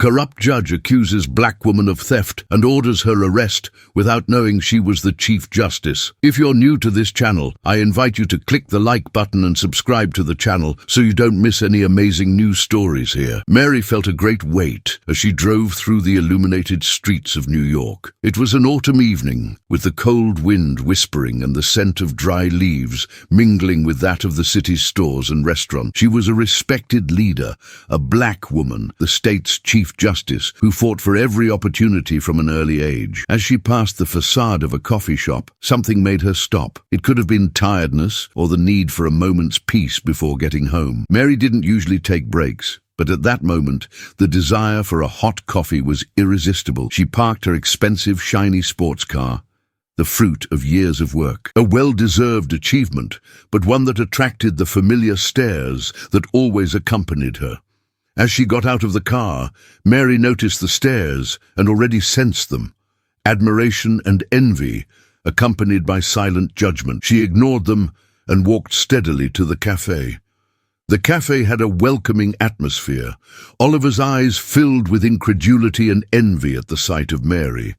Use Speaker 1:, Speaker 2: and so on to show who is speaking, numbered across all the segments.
Speaker 1: Corrupt judge accuses black woman of theft and orders her arrest without knowing she was the Chief Justice. If you're new to this channel, I invite you to click the like button and subscribe to the channel so you don't miss any amazing news stories here. Mary felt a great weight as she drove through the illuminated streets of New York. It was an autumn evening, with the cold wind whispering and the scent of dry leaves mingling with that of the city's stores and restaurants. She was a respected leader, a black woman, the state's Chief Justice, who fought for every opportunity from an early age. As she passed the facade of a coffee shop, something made her stop. It could have been tiredness or the need for a moment's peace before getting home. Mary didn't usually take breaks, but at that moment, the desire for a hot coffee was irresistible. She parked her expensive, shiny sports car, the fruit of years of work. A well-deserved achievement, but one that attracted the familiar stares that always accompanied her. As she got out of the car, Mary noticed the stares and already sensed them. Admiration and envy, accompanied by silent judgment. She ignored them and walked steadily to the café. The café had a welcoming atmosphere. Oliver's eyes filled with incredulity and envy at the sight of Mary.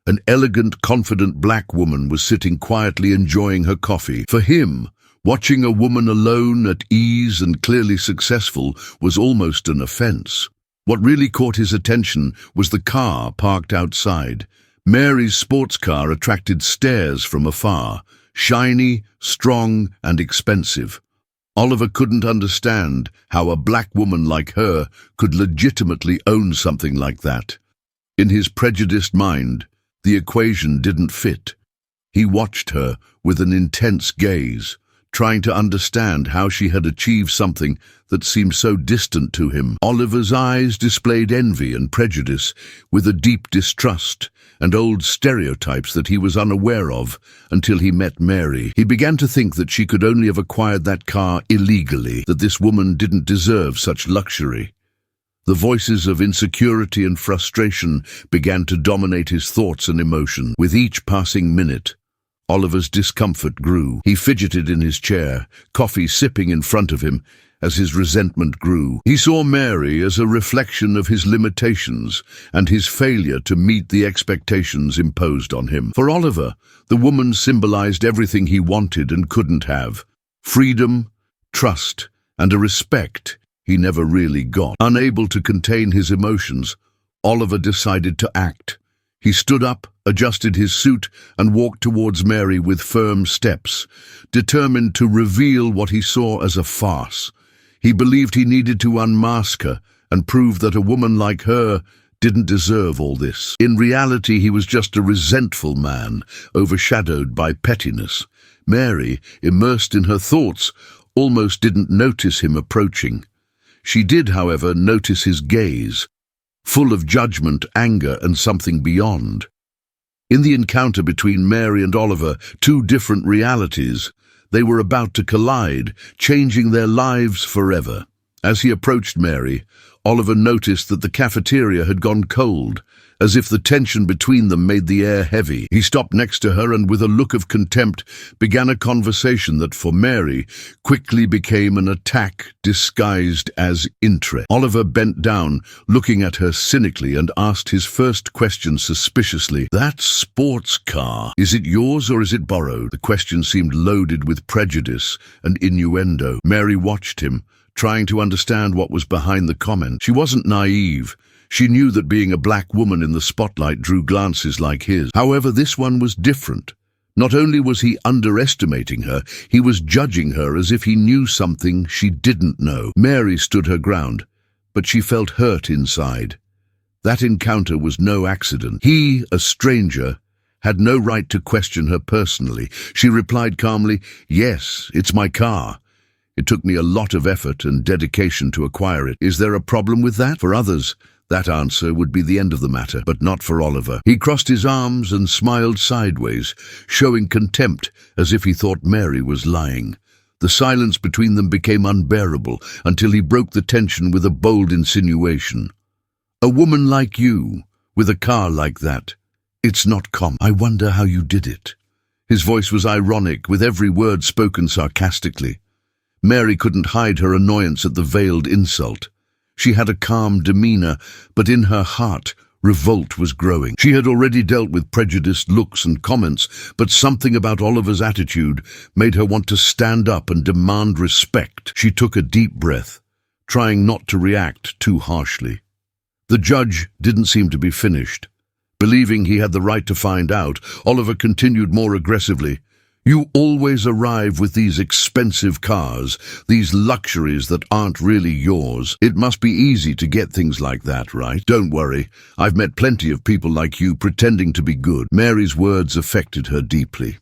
Speaker 1: An elegant, confident black woman was sitting quietly enjoying her coffee. For him, watching a woman alone, at ease and clearly successful, was almost an offense. What really caught his attention was the car parked outside. Mary's sports car attracted stares from afar, shiny, strong, and expensive. Oliver couldn't understand how a black woman like her could legitimately own something like that. In his prejudiced mind, the equation didn't fit. He watched her with an intense gaze, trying to understand how she had achieved something that seemed so distant to him. Oliver's eyes displayed envy and prejudice, with a deep distrust and old stereotypes that he was unaware of until he met Mary. He began to think that she could only have acquired that car illegally, that this woman didn't deserve such luxury. The voices of insecurity and frustration began to dominate his thoughts and emotions. With each passing minute, Oliver's discomfort grew. He fidgeted in his chair, coffee sipping in front of him, as his resentment grew. He saw Mary as a reflection of his limitations and his failure to meet the expectations imposed on him. For Oliver, the woman symbolized everything he wanted and couldn't have: freedom, trust, and a respect he never really got. Unable to contain his emotions, Oliver decided to act. He stood up, adjusted his suit, and walked towards Mary with firm steps, determined to reveal what he saw as a farce. He believed he needed to unmask her and prove that a woman like her didn't deserve all this. In reality, he was just a resentful man, overshadowed by pettiness. Mary, immersed in her thoughts, almost didn't notice him approaching. She did, however, notice his gaze, full of judgment, anger, and something beyond. In the encounter between Mary and Oliver, two different realities, they were about to collide, changing their lives forever. As he approached Mary, Oliver noticed that the cafeteria had gone cold, as if the tension between them made the air heavy. He stopped next to her and, with a look of contempt, began a conversation that, for Mary, quickly became an attack disguised as interest. Oliver bent down, looking at her cynically, and asked his first question suspiciously. "That sports car, is it yours or is it borrowed?" The question seemed loaded with prejudice and innuendo. Mary watched him, trying to understand what was behind the comment. She wasn't naive. She knew that being a black woman in the spotlight drew glances like his. However, this one was different. Not only was he underestimating her, he was judging her as if he knew something she didn't know. Mary stood her ground, but she felt hurt inside. That encounter was no accident. He, a stranger, had no right to question her personally. She replied calmly, "Yes, it's my car. It took me a lot of effort and dedication to acquire it. Is there a problem with that?" For others, that answer would be the end of the matter, but not for Oliver. He crossed his arms and smiled sideways, showing contempt as if he thought Mary was lying. The silence between them became unbearable until he broke the tension with a bold insinuation. "A woman like you, with a car like that, it's not common. I wonder how you did it." His voice was ironic, with every word spoken sarcastically. Mary couldn't hide her annoyance at the veiled insult. She had a calm demeanor, but in her heart, revolt was growing. She had already dealt with prejudiced looks and comments, but something about Oliver's attitude made her want to stand up and demand respect. She took a deep breath, trying not to react too harshly. The judge didn't seem to be finished. Believing he had the right to find out, Oliver continued more aggressively. You always arrive with these expensive cars, these luxuries that aren't really yours. It must be easy to get things like that, right? Don't worry, I've met plenty of people like you pretending to be good. Mary's words affected her deeply.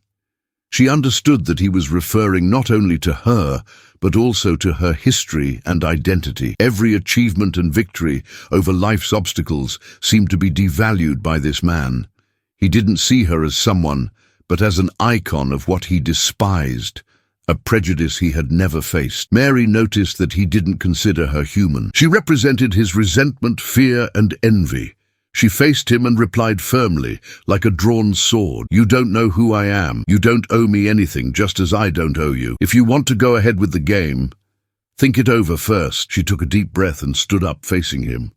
Speaker 1: She understood that he was referring not only to her, but also to her history and identity. Every achievement and victory over life's obstacles seemed to be devalued by this man. He didn't see her as someone, but as an icon of what he despised, a prejudice he had never faced. Mary noticed that he didn't consider her human. She represented his resentment, fear, and envy. She faced him and replied firmly, like a drawn sword. You don't know who I am. You don't owe me anything, just as I don't owe you. If you want to go ahead with the game, think it over first. She took a deep breath and stood up, facing him.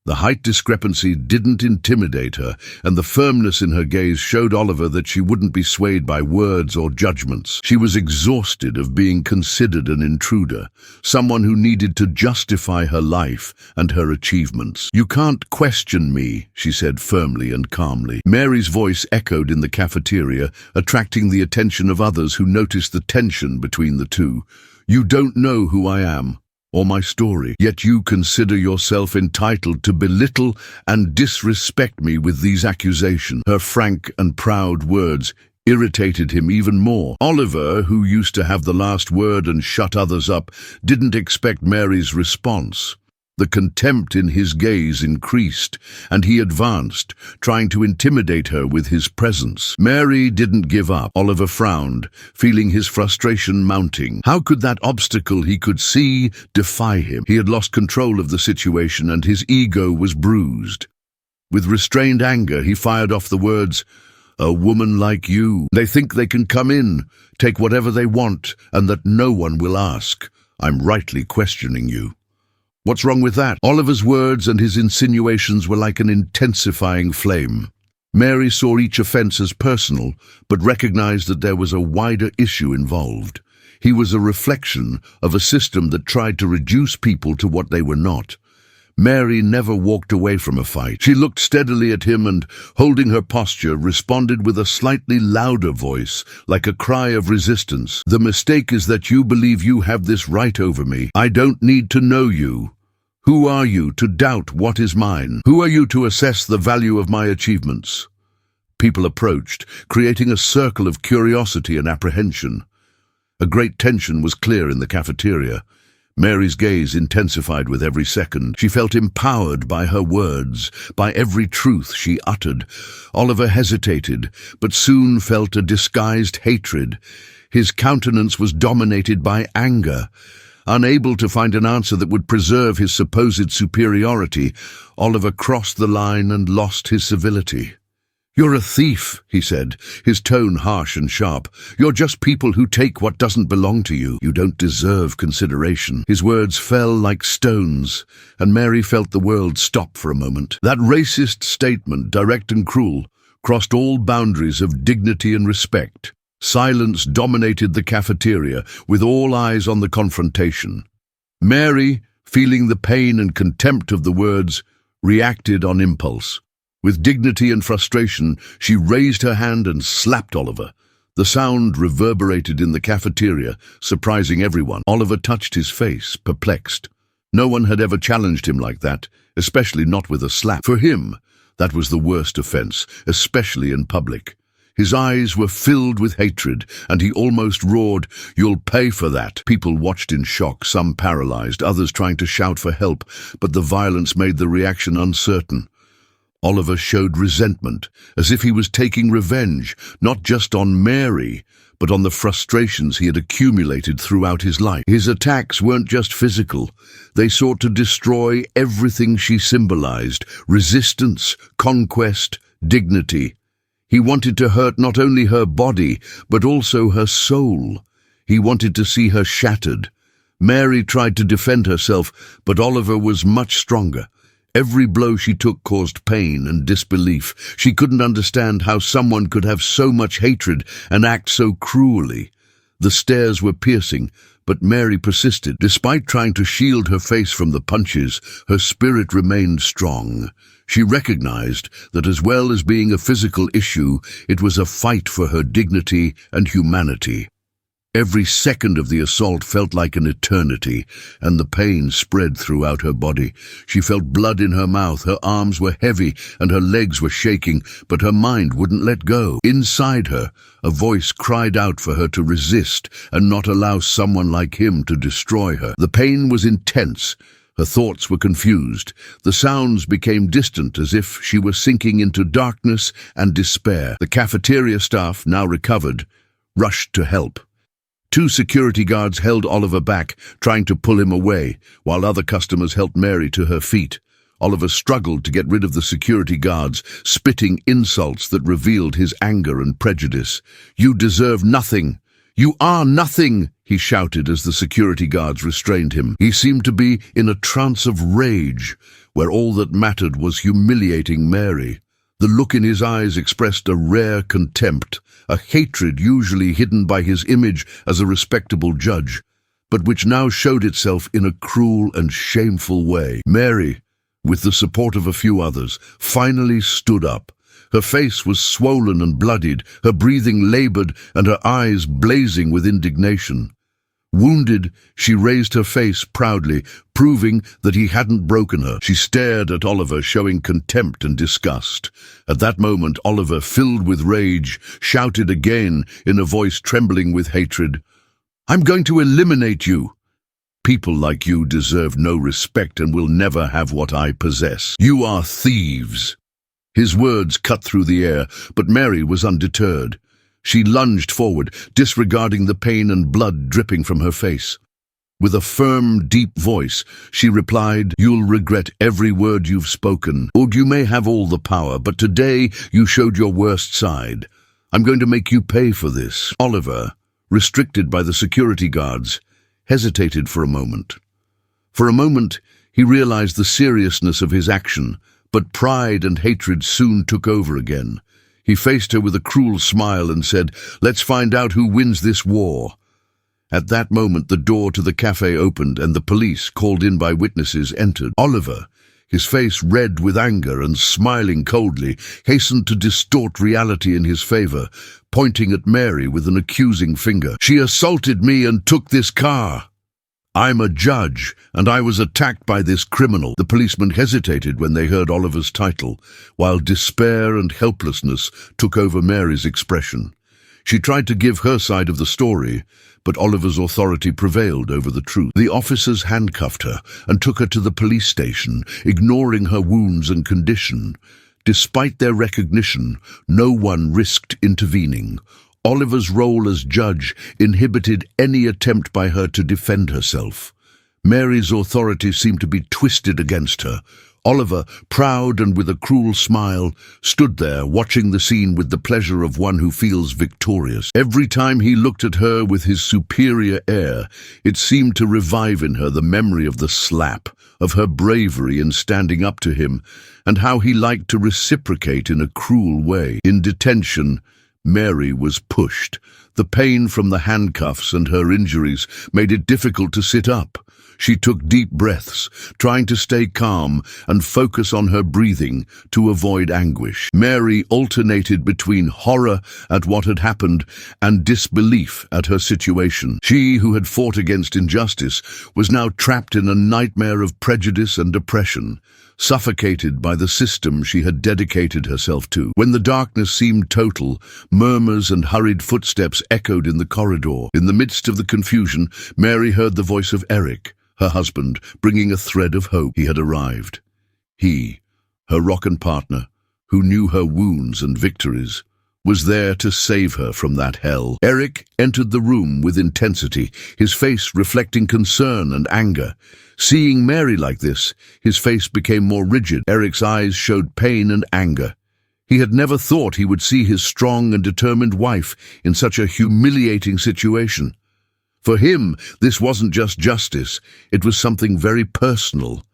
Speaker 1: The height discrepancy didn't intimidate her, and the firmness in her gaze showed Oliver that she wouldn't be swayed by words or judgments. She was exhausted of being considered an intruder, someone who needed to justify her life and her achievements. You can't question me, she said firmly and calmly. Mary's voice echoed in the cafeteria, attracting the attention of others who noticed the tension between the two. You don't know who I am, or my story, yet you consider yourself entitled to belittle and disrespect me with these accusations. Her frank and proud words irritated him even more. Oliver, who used to have the last word and shut others up, didn't expect Mary's response. The contempt in his gaze increased, and he advanced, trying to intimidate her with his presence. Mary didn't give up. Oliver frowned, feeling his frustration mounting. How could that obstacle he could see defy him? He had lost control of the situation, and his ego was bruised. With restrained anger, he fired off the words, "A woman like you. They think they can come in, take whatever they want, and that no one will ask. I'm rightly questioning you. What's wrong with that?" Oliver's words and his insinuations were like an intensifying flame. Mary saw each offense as personal, but recognized that there was a wider issue involved. He was a reflection of a system that tried to reduce people to what they were not. Mary never walked away from a fight. She looked steadily at him and, holding her posture, responded with a slightly louder voice, like a cry of resistance. "The mistake is that you believe you have this right over me. I don't need to know you. Who are you to doubt what is mine? Who are you to assess the value of my achievements?" People approached, creating a circle of curiosity and apprehension. A great tension was clear in the cafeteria. Mary's gaze intensified with every second. She felt empowered by her words, by every truth she uttered. Oliver hesitated, but soon felt a disguised hatred. His countenance was dominated by anger. Unable to find an answer that would preserve his supposed superiority, Oliver crossed the line and lost his civility. "You're a thief," he said, his tone harsh and sharp. "You're just people who take what doesn't belong to you. You don't deserve consideration." His words fell like stones, and Mary felt the world stop for a moment. That racist statement, direct and cruel, crossed all boundaries of dignity and respect. Silence dominated the cafeteria, with all eyes on the confrontation. Mary, feeling the pain and contempt of the words, reacted on impulse. With dignity and frustration, she raised her hand and slapped Oliver. The sound reverberated in the cafeteria, surprising everyone. Oliver touched his face, perplexed. No one had ever challenged him like that, especially not with a slap. For him, that was the worst offense, especially in public. His eyes were filled with hatred, and he almost roared, "You'll pay for that." People watched in shock, some paralyzed, others trying to shout for help, but the violence made the reaction uncertain. Oliver showed resentment, as if he was taking revenge, not just on Mary, but on the frustrations he had accumulated throughout his life. His attacks weren't just physical. They sought to destroy everything she symbolized: resistance, conquest, dignity. He wanted to hurt not only her body, but also her soul. He wanted to see her shattered. Mary tried to defend herself, but Oliver was much stronger. Every blow she took caused pain and disbelief. She couldn't understand how someone could have so much hatred and act so cruelly. The stares were piercing, but Mary persisted. Despite trying to shield her face from the punches, her spirit remained strong. She recognized that as well as being a physical issue, it was a fight for her dignity and humanity. Every second of the assault felt like an eternity, and the pain spread throughout her body. She felt blood in her mouth, her arms were heavy, and her legs were shaking, but her mind wouldn't let go. Inside her, a voice cried out for her to resist and not allow someone like him to destroy her. The pain was intense. Her thoughts were confused. The sounds became distant, as if she were sinking into darkness and despair. The cafeteria staff, now recovered, rushed to help. 2 security guards held Oliver back, trying to pull him away, while other customers helped Mary to her feet. Oliver struggled to get rid of the security guards, spitting insults that revealed his anger and prejudice. "You deserve nothing. You are nothing," he shouted as the security guards restrained him. He seemed to be in a trance of rage, where all that mattered was humiliating Mary. The look in his eyes expressed a rare contempt, a hatred usually hidden by his image as a respectable judge, but which now showed itself in a cruel and shameful way. Mary, with the support of a few others, finally stood up. Her face was swollen and bloodied, her breathing labored, and her eyes blazing with indignation. Wounded, she raised her face proudly, proving that he hadn't broken her. She stared at Oliver, showing contempt and disgust. At that moment, Oliver, filled with rage, shouted again in a voice trembling with hatred, "I'm going to eliminate you. People like you deserve no respect and will never have what I possess. You are thieves." His words cut through the air, but Mary was undeterred. She lunged forward, disregarding the pain and blood dripping from her face. With a firm, deep voice, she replied, "You'll regret every word you've spoken. Or you may have all the power, but today you showed your worst side. I'm going to make you pay for this." Oliver, restricted by the security guards, hesitated for a moment. For a moment, he realized the seriousness of his action, but pride and hatred soon took over again. He faced her with a cruel smile and said, "Let's find out who wins this war." At that moment, the door to the café opened and the police, called in by witnesses, entered. Oliver, his face red with anger and smiling coldly, hastened to distort reality in his favor, pointing at Mary with an accusing finger. "She assaulted me and took this car. I'm a judge, and I was attacked by this criminal." The policemen hesitated when they heard Oliver's title, while despair and helplessness took over Mary's expression. She tried to give her side of the story, but Oliver's authority prevailed over the truth. The officers handcuffed her and took her to the police station, ignoring her wounds and condition. Despite their recognition, no one risked intervening. Oliver's role as judge inhibited any attempt by her to defend herself. Mary's authority seemed to be twisted against her. Oliver, proud and with a cruel smile, stood there watching the scene with the pleasure of one who feels victorious. Every time he looked at her with his superior air, it seemed to revive in her the memory of the slap, of her bravery in standing up to him, and how he liked to reciprocate in a cruel way. In detention, Mary was pushed. The pain from the handcuffs and her injuries made it difficult to sit up. She took deep breaths, trying to stay calm and focus on her breathing to avoid anguish. Mary alternated between horror at what had happened and disbelief at her situation. She, who had fought against injustice, was now trapped in a nightmare of prejudice and oppression, suffocated by the system she had dedicated herself to. When the darkness seemed total, murmurs and hurried footsteps echoed in the corridor. In the midst of the confusion, Mary heard the voice of Eric, her husband, bringing a thread of hope. He had arrived. He, her rock-and partner, who knew her wounds and victories, was there to save her from that hell. Eric entered the room with intensity, his face reflecting concern and anger. Seeing Mary like this, his face became more rigid. Eric's eyes showed pain and anger. He had never thought he would see his strong and determined wife in such a humiliating situation. For him, this wasn't just justice, it was something very personal.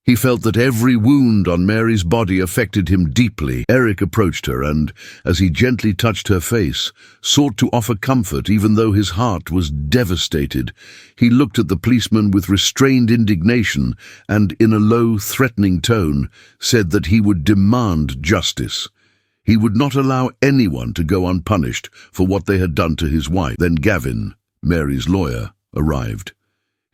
Speaker 1: He felt that every wound on Mary's body affected him deeply. Eric approached her and, as he gently touched her face, sought to offer comfort even though his heart was devastated. He looked at the policeman with restrained indignation and, in a low, threatening tone, said that he would demand justice. He would not allow anyone to go unpunished for what they had done to his wife. Then Gavin, Mary's lawyer, arrived.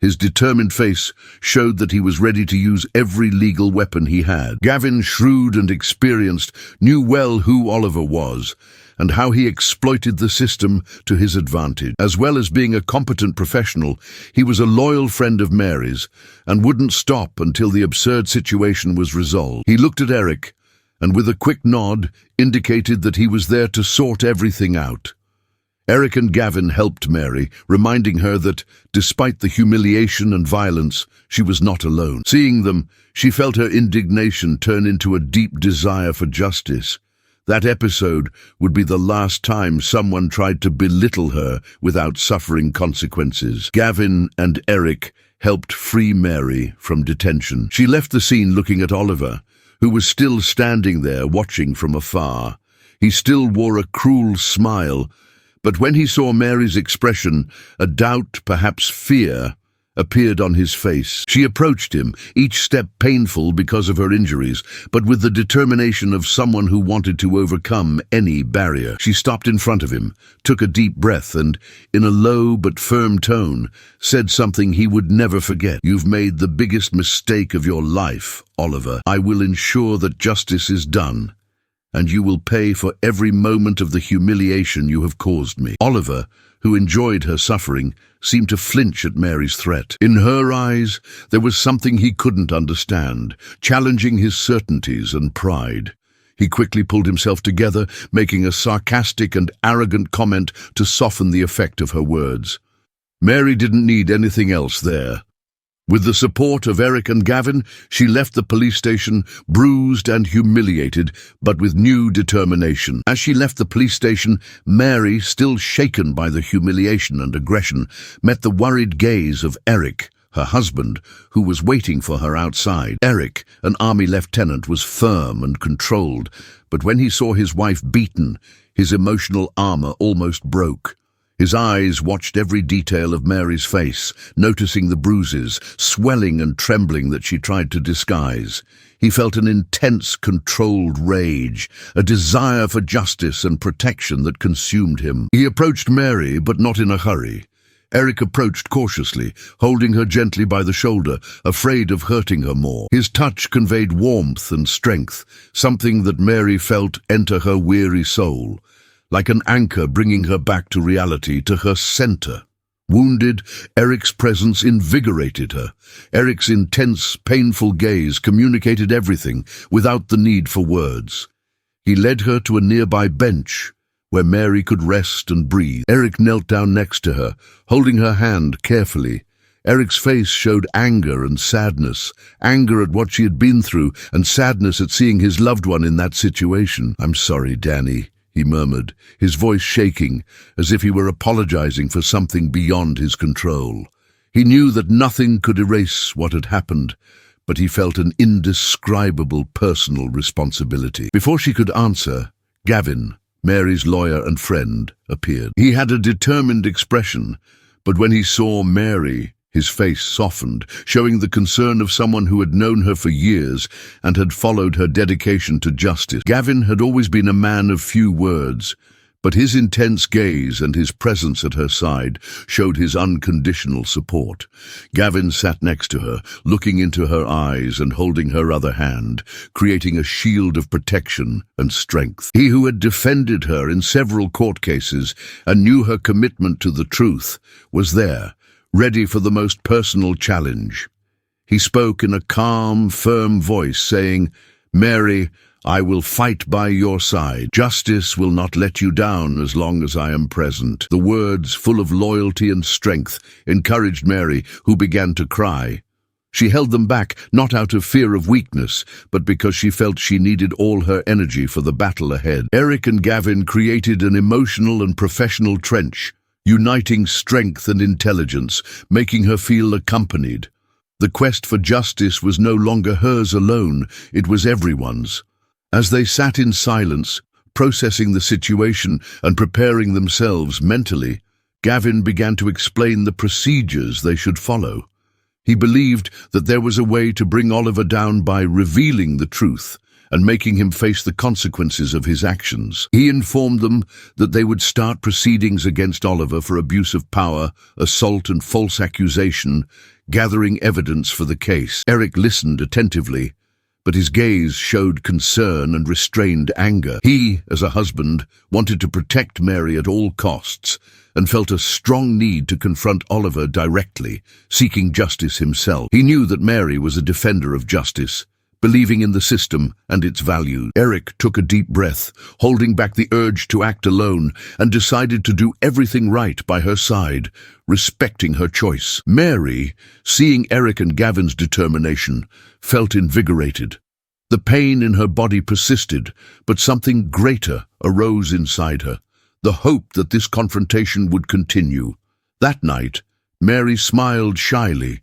Speaker 1: His determined face showed that he was ready to use every legal weapon he had. Gavin, shrewd and experienced, knew well who Oliver was and how he exploited the system to his advantage. As well as being a competent professional, he was a loyal friend of Mary's and wouldn't stop until the absurd situation was resolved. He looked at Eric and, with a quick nod, indicated that he was there to sort everything out. Eric and Gavin helped Mary, reminding her that, despite the humiliation and violence, she was not alone. Seeing them, she felt her indignation turn into a deep desire for justice. That episode would be the last time someone tried to belittle her without suffering consequences. Gavin and Eric helped free Mary from detention. She left the scene looking at Oliver, who was still standing there watching from afar. He still wore a cruel smile, but when he saw Mary's expression, a doubt, perhaps fear, appeared on his face. She approached him, each step painful because of her injuries, but with the determination of someone who wanted to overcome any barrier. She stopped in front of him, took a deep breath, and, in a low but firm tone, said something he would never forget. "You've made the biggest mistake of your life, Oliver. I will ensure that justice is done, and you will pay for every moment of the humiliation you have caused me." Oliver, who enjoyed her suffering, seemed to flinch at Mary's threat. In her eyes, there was something he couldn't understand, challenging his certainties and pride. He quickly pulled himself together, making a sarcastic and arrogant comment to soften the effect of her words. Mary didn't need anything else there. With the support of Eric and Gavin, she left the police station, bruised and humiliated, but with new determination. As she left the police station, Mary, still shaken by the humiliation and aggression, met the worried gaze of Eric, her husband, who was waiting for her outside. Eric, an army lieutenant, was firm and controlled, but when he saw his wife beaten, his emotional armor almost broke. His eyes watched every detail of Mary's face, noticing the bruises, swelling and trembling that she tried to disguise. He felt an intense, controlled rage, a desire for justice and protection that consumed him. He approached Mary, but not in a hurry. Eric approached cautiously, holding her gently by the shoulder, afraid of hurting her more. His touch conveyed warmth and strength, something that Mary felt enter her weary soul, like an anchor bringing her back to reality, to her center. Wounded, Eric's presence invigorated her. Eric's intense, painful gaze communicated everything without the need for words. He led her to a nearby bench where Mary could rest and breathe. Eric knelt down next to her, holding her hand carefully. Eric's face showed anger and sadness, anger at what she had been through and sadness at seeing his loved one in that situation. "I'm sorry, Danny," he murmured, his voice shaking, as if he were apologizing for something beyond his control. He knew that nothing could erase what had happened, but he felt an indescribable personal responsibility. Before she could answer, Gavin, Mary's lawyer and friend, appeared. He had a determined expression, but when he saw Mary, his face softened, showing the concern of someone who had known her for years and had followed her dedication to justice. Gavin had always been a man of few words, but his intense gaze and his presence at her side showed his unconditional support. Gavin sat next to her, looking into her eyes and holding her other hand, creating a shield of protection and strength. He who had defended her in several court cases and knew her commitment to the truth was there, ready for the most personal challenge. He spoke in a calm, firm voice, saying, "Mary, I will fight by your side. Justice will not let you down as long as I am present." The words, full of loyalty and strength, encouraged Mary, who began to cry. She held them back, not out of fear of weakness, but because she felt she needed all her energy for the battle ahead. Eric and Gavin created an emotional and professional trench, uniting strength and intelligence, making her feel accompanied. The quest for justice was no longer hers alone, it was everyone's. As they sat in silence, processing the situation and preparing themselves mentally, Gavin began to explain the procedures they should follow. He believed that there was a way to bring Oliver down by revealing the truth and making him face the consequences of his actions. He informed them that they would start proceedings against Oliver for abuse of power, assault and false accusation, gathering evidence for the case. Eric listened attentively, but his gaze showed concern and restrained anger. He, as a husband, wanted to protect Mary at all costs and felt a strong need to confront Oliver directly, seeking justice himself. He knew that Mary was a defender of justice, believing in the system and its values. Eric took a deep breath, holding back the urge to act alone, and decided to do everything right by her side, respecting her choice. Mary, seeing Eric and Gavin's determination, felt invigorated. The pain in her body persisted, but something greater arose inside her, the hope that this confrontation would continue. That night, Mary smiled shyly,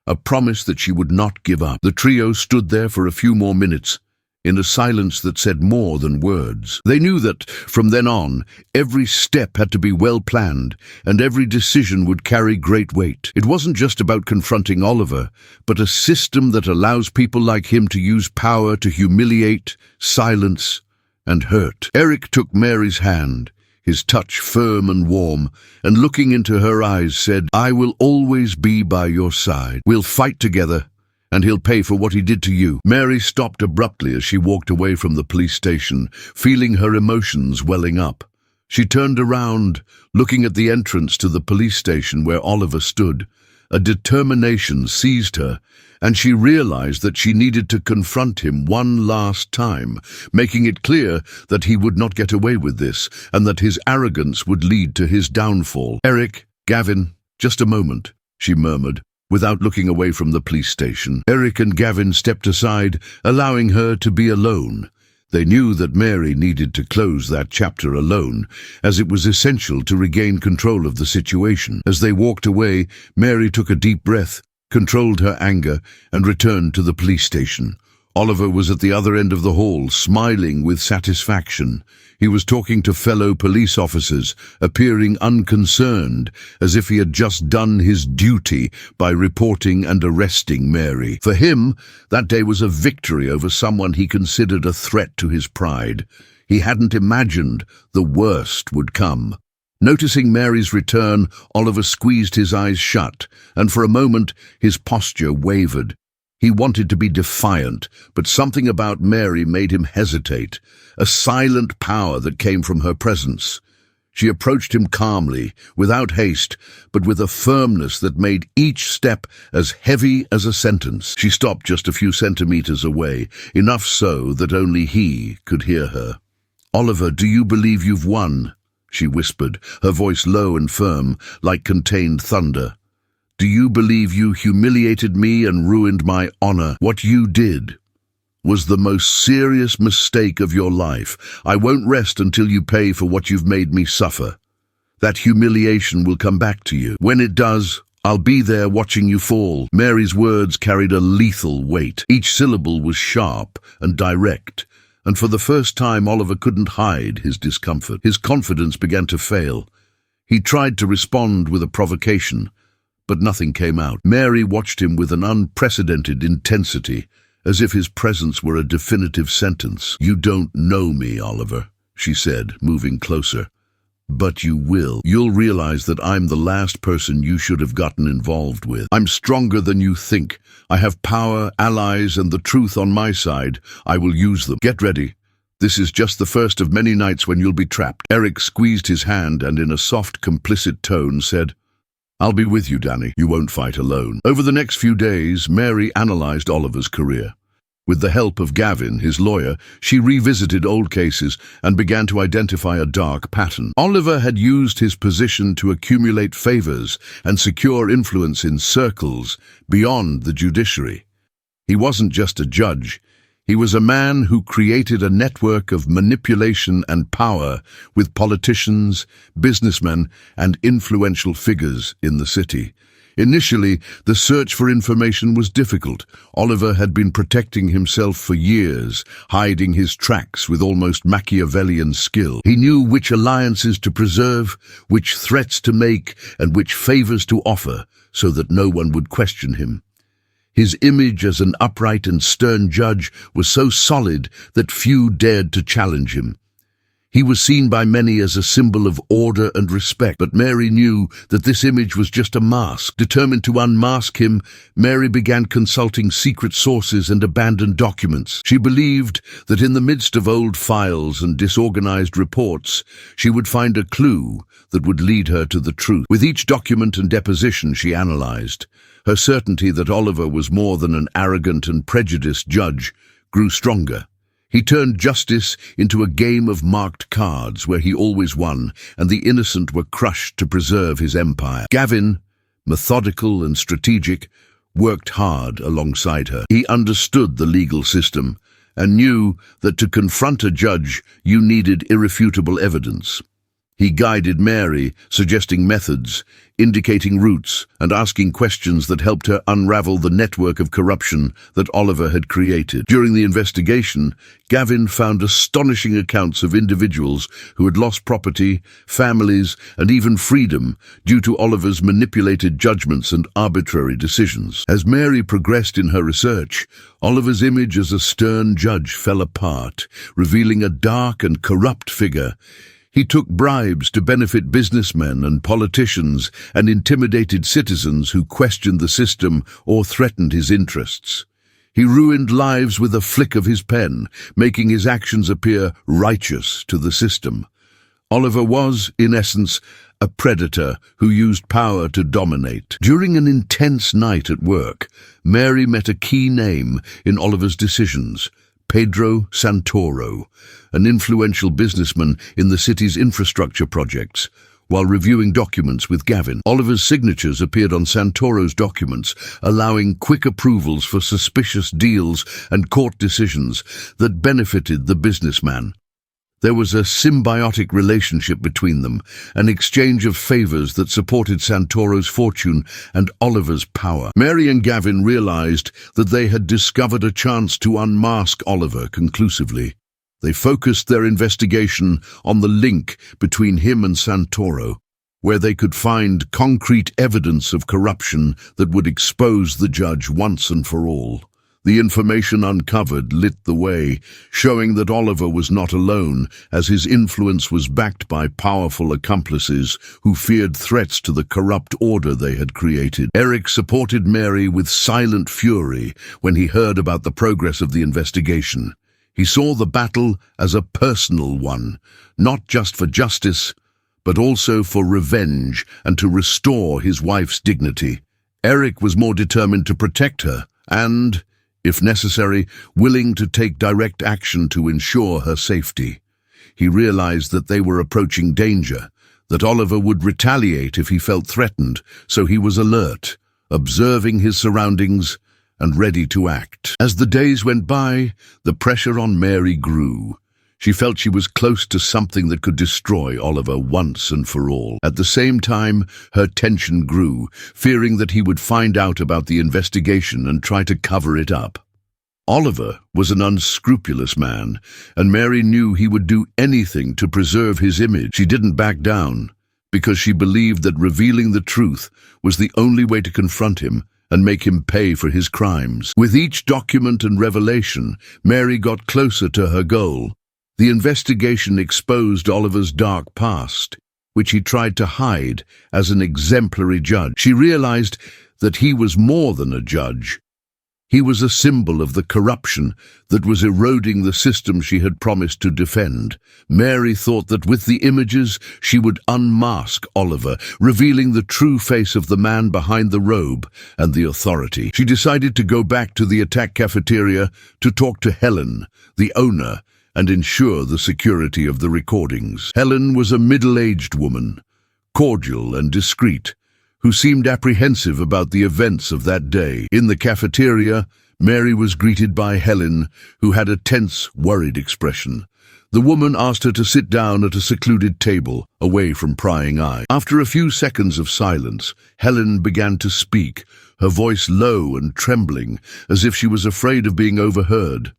Speaker 1: a promise that she would not give up. The trio stood there for a few more minutes, in a silence that said more than words. They knew that, from then on, every step had to be well planned, and every decision would carry great weight. It wasn't just about confronting Oliver, but a system that allows people like him to use power to humiliate, silence, and hurt. Eric took Mary's hand, his touch firm and warm, and looking into her eyes said, "I will always be by your side. We'll fight together, and he'll pay for what he did to you." Mary stopped abruptly as she walked away from the police station, feeling her emotions welling up. She turned around, looking at the entrance to the police station where Oliver stood. A determination seized her, and she realized that she needed to confront him one last time, making it clear that he would not get away with this, and that his arrogance would lead to his downfall. "Eric, Gavin, just a moment," she murmured, without looking away from the police station. Eric and Gavin stepped aside, allowing her to be alone. They knew that Mary needed to close that chapter alone, as it was essential to regain control of the situation. As they walked away, Mary took a deep breath, controlled her anger, and returned to the police station. Oliver was at the other end of the hall, smiling with satisfaction. He was talking to fellow police officers, appearing unconcerned, as if he had just done his duty by reporting and arresting Mary. For him, that day was a victory over someone he considered a threat to his pride. He hadn't imagined the worst would come. Noticing Mary's return, Oliver squeezed his eyes shut, and for a moment his posture wavered. He wanted to be defiant, but something about Mary made him hesitate, a silent power that came from her presence. She approached him calmly, without haste, but with a firmness that made each step as heavy as a sentence. She stopped just a few centimeters away, enough so that only he could hear her. "Oliver, do you believe you've won?" she whispered, her voice low and firm, like contained thunder. "Do you believe you humiliated me and ruined my honor? What you did was the most serious mistake of your life. I won't rest until you pay for what you've made me suffer. That humiliation will come back to you. When it does, I'll be there watching you fall." Mary's words carried a lethal weight. Each syllable was sharp and direct, and for the first time Oliver couldn't hide his discomfort. His confidence began to fail. He tried to respond with a provocation, but nothing came out. Mary watched him with an unprecedented intensity, as if his presence were a definitive sentence. "You don't know me, Oliver," she said, moving closer. "But you will. You'll realize that I'm the last person you should have gotten involved with. I'm stronger than you think. I have power, allies, and the truth on my side. I will use them. Get ready. This is just the first of many nights when you'll be trapped." Eric squeezed his hand and in a soft, complicit tone said, "I'll be with you, Danny. You won't fight alone." Over the next few days, Mary analyzed Oliver's career. With the help of Gavin, his lawyer, she revisited old cases and began to identify a dark pattern. Oliver had used his position to accumulate favors and secure influence in circles beyond the judiciary. He wasn't just a judge. He was a man who created a network of manipulation and power with politicians, businessmen, and influential figures in the city. Initially, the search for information was difficult. Oliver had been protecting himself for years, hiding his tracks with almost Machiavellian skill. He knew which alliances to preserve, which threats to make, and which favors to offer, so that no one would question him. His image as an upright and stern judge was so solid that few dared to challenge him. He was seen by many as a symbol of order and respect, but Mary knew that this image was just a mask. Determined to unmask him, Mary began consulting secret sources and abandoned documents. She believed that in the midst of old files and disorganized reports, she would find a clue that would lead her to the truth. With each document and deposition she analyzed, her certainty that Oliver was more than an arrogant and prejudiced judge grew stronger. He turned justice into a game of marked cards where he always won, and the innocent were crushed to preserve his empire. Gavin, methodical and strategic, worked hard alongside her. He understood the legal system and knew that to confront a judge you needed irrefutable evidence. He guided Mary, suggesting methods, indicating routes, and asking questions that helped her unravel the network of corruption that Oliver had created. During the investigation, Gavin found astonishing accounts of individuals who had lost property, families, and even freedom due to Oliver's manipulated judgments and arbitrary decisions. As Mary progressed in her research, Oliver's image as a stern judge fell apart, revealing a dark and corrupt figure. He took bribes to benefit businessmen and politicians and intimidated citizens who questioned the system or threatened his interests. He ruined lives with a flick of his pen, making his actions appear righteous to the system. Oliver was, in essence, a predator who used power to dominate. During an intense night at work, Mary met a key name in Oliver's decisions: Pedro Santoro, an influential businessman in the city's infrastructure projects. While reviewing documents with Gavin, Oliver's signatures appeared on Santoro's documents, allowing quick approvals for suspicious deals and court decisions that benefited the businessman. There was a symbiotic relationship between them, an exchange of favors that supported Santoro's fortune and Oliver's power. Mary and Gavin realized that they had discovered a chance to unmask Oliver conclusively. They focused their investigation on the link between him and Santoro, where they could find concrete evidence of corruption that would expose the judge once and for all. The information uncovered lit the way, showing that Oliver was not alone, as his influence was backed by powerful accomplices who feared threats to the corrupt order they had created. Eric supported Mary with silent fury when he heard about the progress of the investigation. He saw the battle as a personal one, not just for justice, but also for revenge and to restore his wife's dignity. Eric was more determined to protect her and, if necessary, willing to take direct action to ensure her safety. He realized that they were approaching danger, that Oliver would retaliate if he felt threatened, so he was alert, observing his surroundings and ready to act. As the days went by, the pressure on Mary grew. She felt she was close to something that could destroy Oliver once and for all. At the same time, her tension grew, fearing that he would find out about the investigation and try to cover it up. Oliver was an unscrupulous man, and Mary knew he would do anything to preserve his image. She didn't back down, because she believed that revealing the truth was the only way to confront him and make him pay for his crimes. With each document and revelation, Mary got closer to her goal. The investigation exposed Oliver's dark past, which he tried to hide as an exemplary judge. She realized that he was more than a judge. He was a symbol of the corruption that was eroding the system she had promised to defend. Mary thought that with the images she would unmask Oliver, revealing the true face of the man behind the robe and the authority. She decided to go back to the attack cafeteria to talk to Helen, the owner, and ensure the security of the recordings. Helen was a middle-aged woman, cordial and discreet, who seemed apprehensive about the events of that day. In the cafeteria, Mary was greeted by Helen, who had a tense, worried expression. The woman asked her to sit down at a secluded table, away from prying eyes. After a few seconds of silence, Helen began to speak, her voice low and trembling, as if she was afraid of being overheard.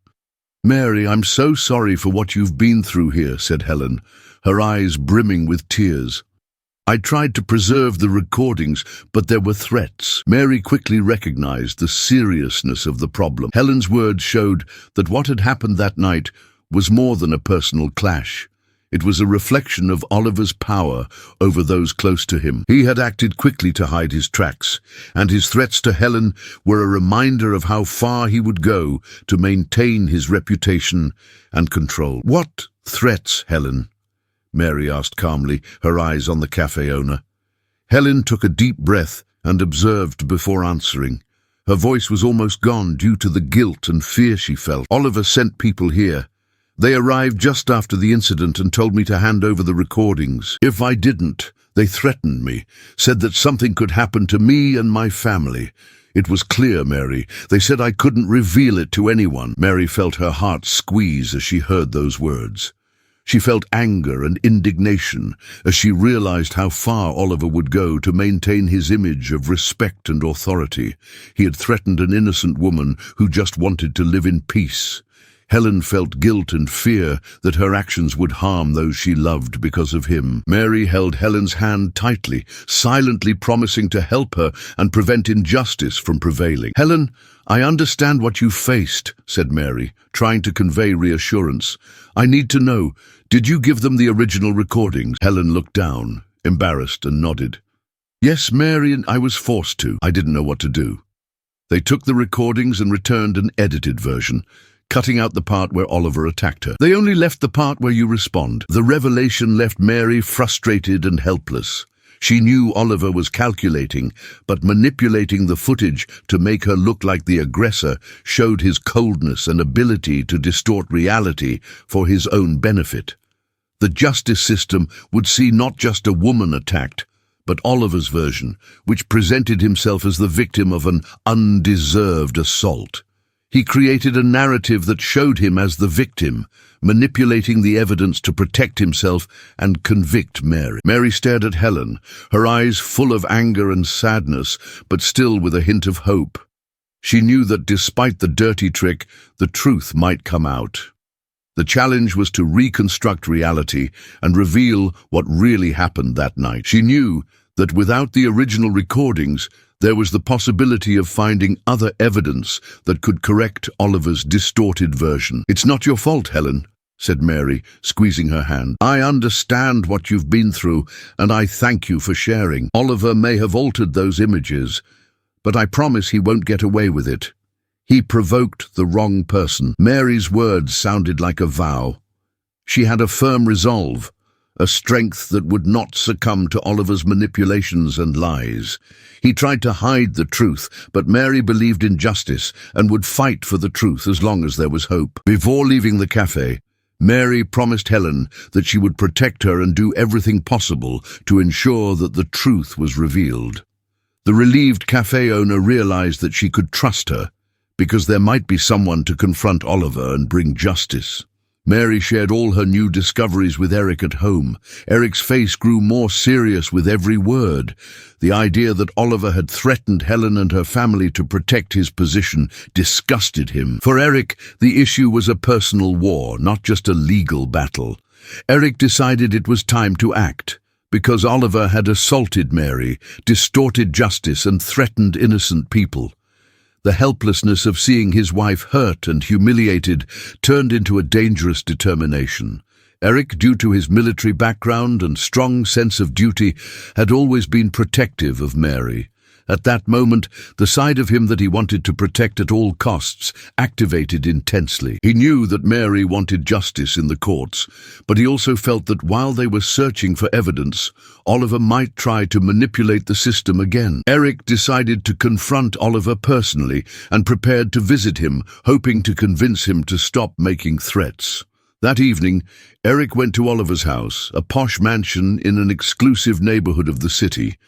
Speaker 1: "Mary, I'm so sorry for what you've been through here," said Helen, her eyes brimming with tears. "I tried to preserve the recordings, but there were threats." Mary quickly recognized the seriousness of the problem. Helen's words showed that what had happened that night was more than a personal clash. It was a reflection of Oliver's power over those close to him. He had acted quickly to hide his tracks, and his threats to Helen were a reminder of how far he would go to maintain his reputation and control. "What threats, Helen?" Mary asked calmly, her eyes on the cafe owner. Helen took a deep breath and observed before answering. Her voice was almost gone due to the guilt and fear she felt. "Oliver sent people here. They arrived just after the incident and told me to hand over the recordings. If I didn't, they threatened me, said that something could happen to me and my family. It was clear, Mary. They said I couldn't reveal it to anyone." Mary felt her heart squeeze as she heard those words. She felt anger and indignation as she realized how far Oliver would go to maintain his image of respect and authority. He had threatened an innocent woman who just wanted to live in peace. Helen felt guilt and fear that her actions would harm those she loved because of him. Mary held Helen's hand tightly, silently promising to help her and prevent injustice from prevailing. "Helen, I understand what you faced," said Mary, trying to convey reassurance. "I need to know, did you give them the original recordings?" Helen looked down, embarrassed, and nodded. "Yes, Mary, I was forced to. I didn't know what to do." They took the recordings and returned an edited version, cutting out the part where Oliver attacked her. "They only left the part where you respond." The revelation left Mary frustrated and helpless. She knew Oliver was calculating, but manipulating the footage to make her look like the aggressor showed his coldness and ability to distort reality for his own benefit. The justice system would see not just a woman attacked, but Oliver's version, which presented himself as the victim of an undeserved assault. He created a narrative that showed him as the victim, manipulating the evidence to protect himself and convict Mary. Mary stared at Helen, her eyes full of anger and sadness, but still with a hint of hope. She knew that despite the dirty trick, the truth might come out. The challenge was to reconstruct reality and reveal what really happened that night. She knew that without the original recordings, there was the possibility of finding other evidence that could correct Oliver's distorted version. "It's not your fault, Helen," said Mary, squeezing her hand. "I understand what you've been through, and I thank you for sharing. Oliver may have altered those images, but I promise he won't get away with it. He provoked the wrong person." Mary's words sounded like a vow. She had a firm resolve, a strength that would not succumb to Oliver's manipulations and lies. He tried to hide the truth, but Mary believed in justice and would fight for the truth as long as there was hope. Before leaving the cafe, Mary promised Helen that she would protect her and do everything possible to ensure that the truth was revealed. The relieved cafe owner realized that she could trust her, because there might be someone to confront Oliver and bring justice. Mary shared all her new discoveries with Eric at home. Eric's face grew more serious with every word. The idea that Oliver had threatened Helen and her family to protect his position disgusted him. For Eric, the issue was a personal war, not just a legal battle. Eric decided it was time to act, because Oliver had assaulted Mary, distorted justice, and threatened innocent people. The helplessness of seeing his wife hurt and humiliated turned into a dangerous determination. Eric, due to his military background and strong sense of duty, had always been protective of Mary. At that moment, the side of him that he wanted to protect at all costs activated intensely. He knew that Mary wanted justice in the courts, but he also felt that while they were searching for evidence, Oliver might try to manipulate the system again. Eric decided to confront Oliver personally and prepared to visit him, hoping to convince him to stop making threats. That evening, Eric went to Oliver's house, a posh mansion in an exclusive neighborhood of the city.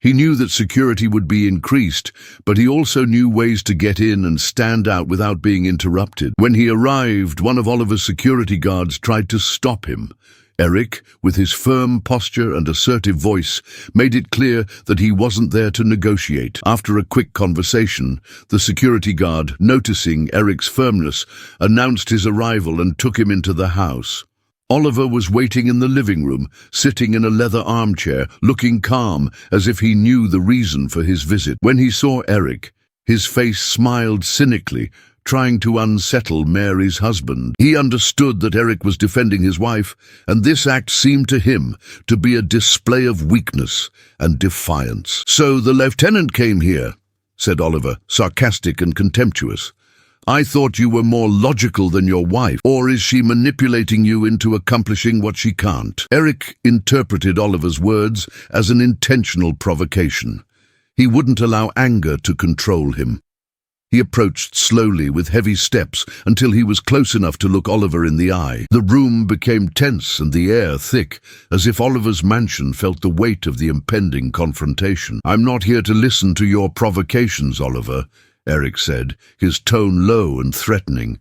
Speaker 1: He knew that security would be increased, but he also knew ways to get in and stand out without being interrupted. When he arrived, one of Oliver's security guards tried to stop him. Eric, with his firm posture and assertive voice, made it clear that he wasn't there to negotiate. After a quick conversation, the security guard, noticing Eric's firmness, announced his arrival and took him into the house. Oliver was waiting in the living room, sitting in a leather armchair, looking calm, as if he knew the reason for his visit. When he saw Eric, his face smiled cynically, trying to unsettle Mary's husband. He understood that Eric was defending his wife, and this act seemed to him to be a display of weakness and defiance. "So the lieutenant came here," said Oliver, sarcastic and contemptuous. "I thought you were more logical than your wife, or is she manipulating you into accomplishing what she can't?" Eric interpreted Oliver's words as an intentional provocation. He wouldn't allow anger to control him. He approached slowly with heavy steps until he was close enough to look Oliver in the eye. The room became tense and the air thick, as if Oliver's mansion felt the weight of the impending confrontation. "I'm not here to listen to your provocations, Oliver," Eric said, his tone low and threatening.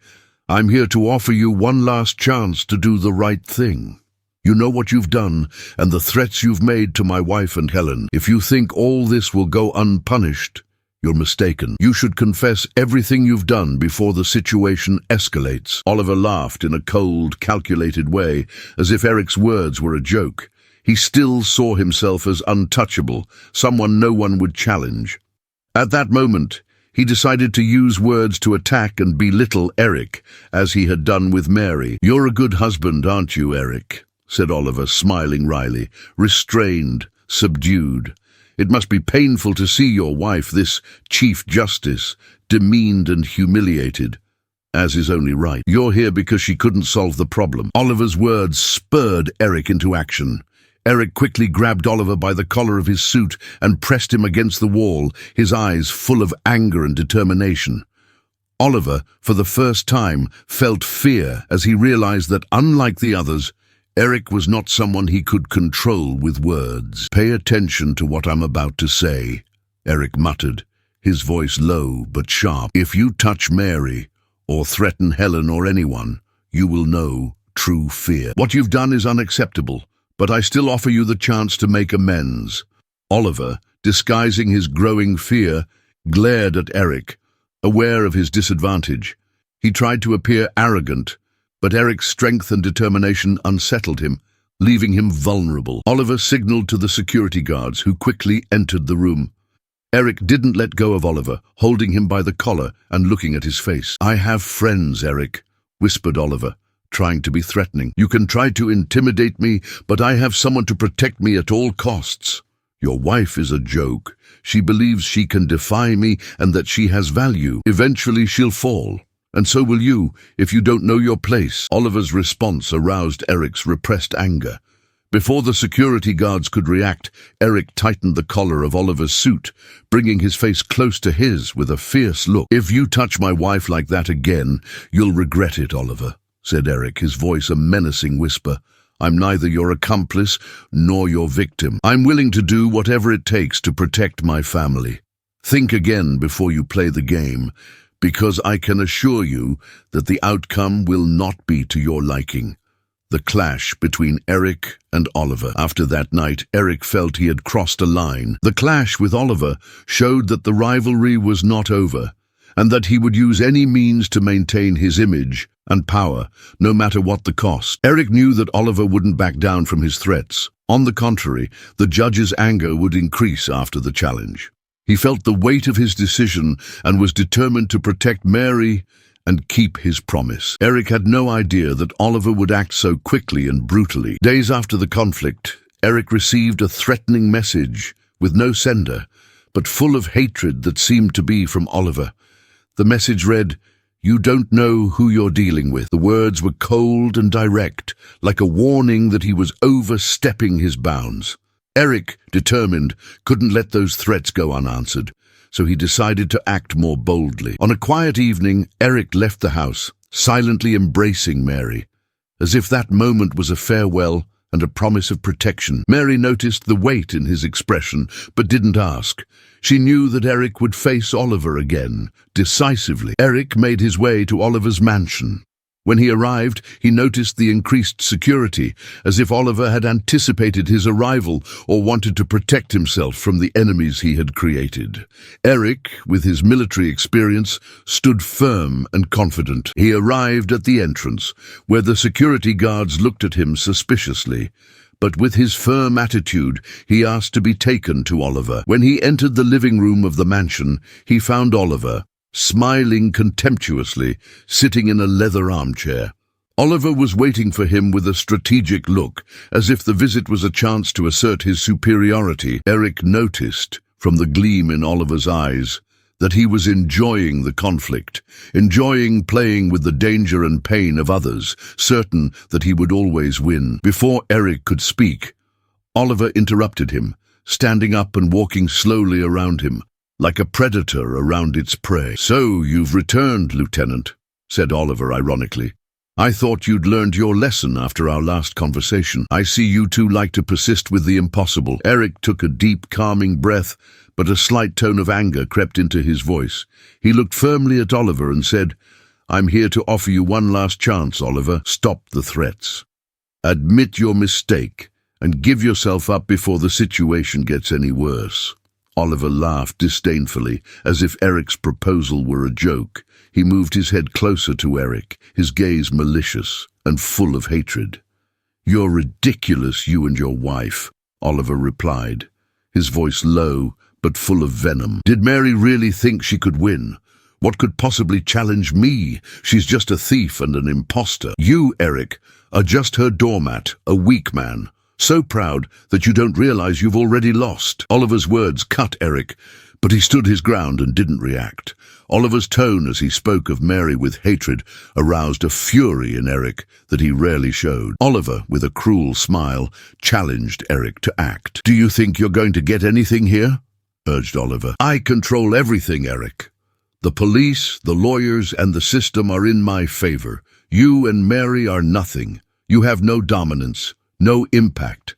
Speaker 1: "I'm here to offer you one last chance to do the right thing. You know what you've done and the threats you've made to my wife and Helen. If you think all this will go unpunished, you're mistaken. You should confess everything you've done before the situation escalates." Oliver laughed in a cold, calculated way, as if Eric's words were a joke. He still saw himself as untouchable, someone no one would challenge. At that moment, he decided to use words to attack and belittle Eric, as he had done with Mary. "You're a good husband, aren't you, Eric?" said Oliver, smiling wryly, restrained, subdued. "It must be painful to see your wife, this Chief Justice, demeaned and humiliated, as is only right. You're here because she couldn't solve the problem." Oliver's words spurred Eric into action. Eric quickly grabbed Oliver by the collar of his suit and pressed him against the wall, his eyes full of anger and determination. Oliver, for the first time, felt fear as he realized that, unlike the others, Eric was not someone he could control with words. "Pay attention to what I'm about to say," Eric muttered, his voice low but sharp. "If you touch Mary, or threaten Helen or anyone, you will know true fear. What you've done is unacceptable, but I still offer you the chance to make amends." Oliver, disguising his growing fear, glared at Eric, aware of his disadvantage. He tried to appear arrogant, but Eric's strength and determination unsettled him, leaving him vulnerable. Oliver signaled to the security guards, who quickly entered the room. Eric didn't let go of Oliver, holding him by the collar and looking at his face. "I have friends, Eric," whispered Oliver, trying to be threatening. "You can try to intimidate me, but I have someone to protect me at all costs. Your wife is a joke. She believes she can defy me and that she has value. Eventually she'll fall. And so will you, if you don't know your place." Oliver's response aroused Eric's repressed anger. Before the security guards could react, Eric tightened the collar of Oliver's suit, bringing his face close to his with a fierce look. "If you touch my wife like that again, you'll regret it, Oliver," said Eric, his voice a menacing whisper. "I'm neither your accomplice nor your victim. I'm willing to do whatever it takes to protect my family. Think again before you play the game, because I can assure you that the outcome will not be to your liking." The clash between Eric and Oliver. After that night, Eric felt he had crossed a line. The clash with Oliver showed that the rivalry was not over, and that he would use any means to maintain his image and power, no matter what the cost. Eric knew that Oliver wouldn't back down from his threats. On the contrary, the judge's anger would increase after the challenge. He felt the weight of his decision and was determined to protect Mary and keep his promise. Eric had no idea that Oliver would act so quickly and brutally. Days after the conflict, Eric received a threatening message with no sender, but full of hatred that seemed to be from Oliver. The message read, "You don't know who you're dealing with." The words were cold and direct, like a warning that he was overstepping his bounds. Eric, determined, couldn't let those threats go unanswered, so he decided to act more boldly. On a quiet evening, Eric left the house, silently embracing Mary, as if that moment was a farewell and a promise of protection. Mary noticed the weight in his expression, but didn't ask. She knew that Eric would face Oliver again, decisively. Eric made his way to Oliver's mansion. When he arrived, he noticed the increased security, as if Oliver had anticipated his arrival or wanted to protect himself from the enemies he had created. Eric, with his military experience, stood firm and confident. He arrived at the entrance, where the security guards looked at him suspiciously. But with his firm attitude, he asked to be taken to Oliver. When he entered the living room of the mansion, he found Oliver, smiling contemptuously, sitting in a leather armchair. Oliver was waiting for him with a strategic look, as if the visit was a chance to assert his superiority. Eric noticed, from the gleam in Oliver's eyes, that he was enjoying the conflict, enjoying playing with the danger and pain of others, certain that he would always win. Before Eric could speak, Oliver interrupted him, standing up and walking slowly around him, like a predator around its prey. "So you've returned, Lieutenant," said Oliver ironically. "I thought you'd learned your lesson after our last conversation. I see you two like to persist with the impossible." Eric took a deep, calming breath, but a slight tone of anger crept into his voice. He looked firmly at Oliver and said, "I'm here to offer you one last chance, Oliver. Stop the threats. Admit your mistake and give yourself up before the situation gets any worse." Oliver laughed disdainfully, as if Eric's proposal were a joke. He moved his head closer to Eric, his gaze malicious and full of hatred. "You're ridiculous, you and your wife," Oliver replied, his voice low but full of venom. "Did Mary really think she could win? What could possibly challenge me? She's just a thief and an imposter. You, Eric, are just her doormat, a weak man. So proud that you don't realize you've already lost." Oliver's words cut Eric, but he stood his ground and didn't react. Oliver's tone as he spoke of Mary with hatred aroused a fury in Eric that he rarely showed. Oliver, with a cruel smile, challenged Eric to act. "Do you think you're going to get anything here?" urged Oliver. "I control everything, Eric. The police, the lawyers, and the system are in my favor. You and Mary are nothing. You have no dominance. No impact.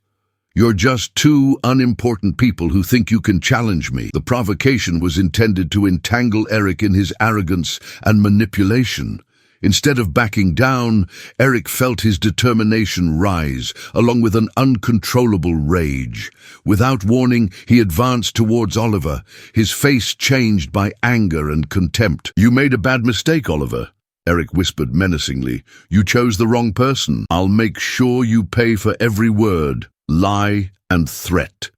Speaker 1: You're just two unimportant people who think you can challenge me." The provocation was intended to entangle Eric in his arrogance and manipulation. Instead of backing down, Eric felt his determination rise, along with an uncontrollable rage. Without warning, he advanced towards Oliver, his face changed by anger and contempt. "You made a bad mistake, Oliver," Eric whispered menacingly. "You chose the wrong person. I'll make sure you pay for every word, lie, and threat."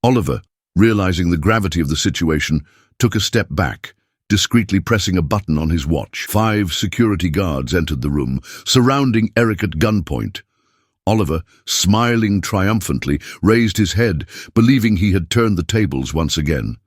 Speaker 1: Oliver, realizing the gravity of the situation, took a step back, discreetly pressing a button on his watch. 5 security guards entered the room, surrounding Eric at gunpoint. Oliver, smiling triumphantly, raised his head, believing he had turned the tables once again.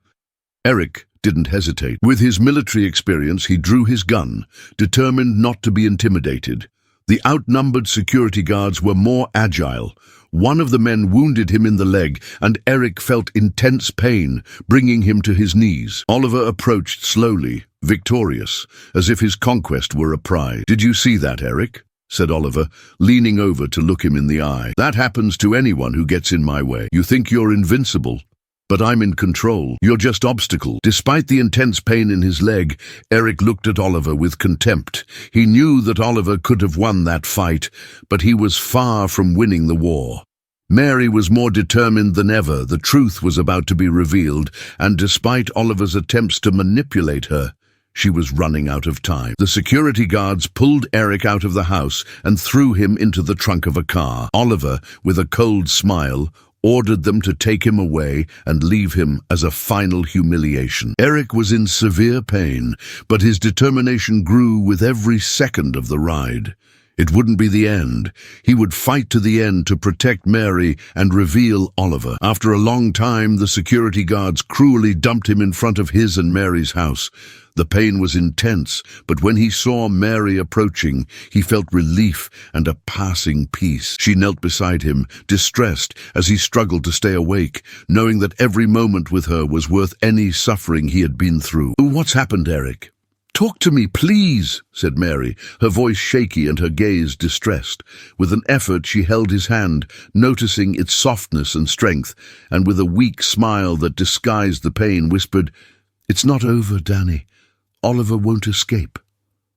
Speaker 1: Eric didn't hesitate. With his military experience, he drew his gun, determined not to be intimidated. The outnumbered security guards were more agile. One of the men wounded him in the leg, and Eric felt intense pain, bringing him to his knees. Oliver approached slowly, victorious, as if his conquest were a prize. "Did you see that, Eric?" said Oliver, leaning over to look him in the eye. "That happens to anyone who gets in my way. You think you're invincible, but I'm in control. You're just obstacle." Despite the intense pain in his leg, Eric looked at Oliver with contempt. He knew that Oliver could have won that fight, but he was far from winning the war. Mary was more determined than ever. The truth was about to be revealed, and despite Oliver's attempts to manipulate her, she was running out of time. The security guards pulled Eric out of the house and threw him into the trunk of a car. Oliver, with a cold smile, ordered them to take him away and leave him as a final humiliation. Eric was in severe pain, but his determination grew with every second of the ride. It wouldn't be the end. He would fight to the end to protect Mary and reveal Oliver. After a long time, the security guards cruelly dumped him in front of his and Mary's house. The pain was intense, but when he saw Mary approaching, he felt relief and a passing peace. She knelt beside him, distressed as he struggled to stay awake, knowing that every moment with her was worth any suffering he had been through. "What's happened, Eric?" "Talk to me, please," said Mary, her voice shaky and her gaze distressed. With an effort she held his hand, noticing its softness and strength, and with a weak smile that disguised the pain whispered, "It's not over, Danny. Oliver won't escape.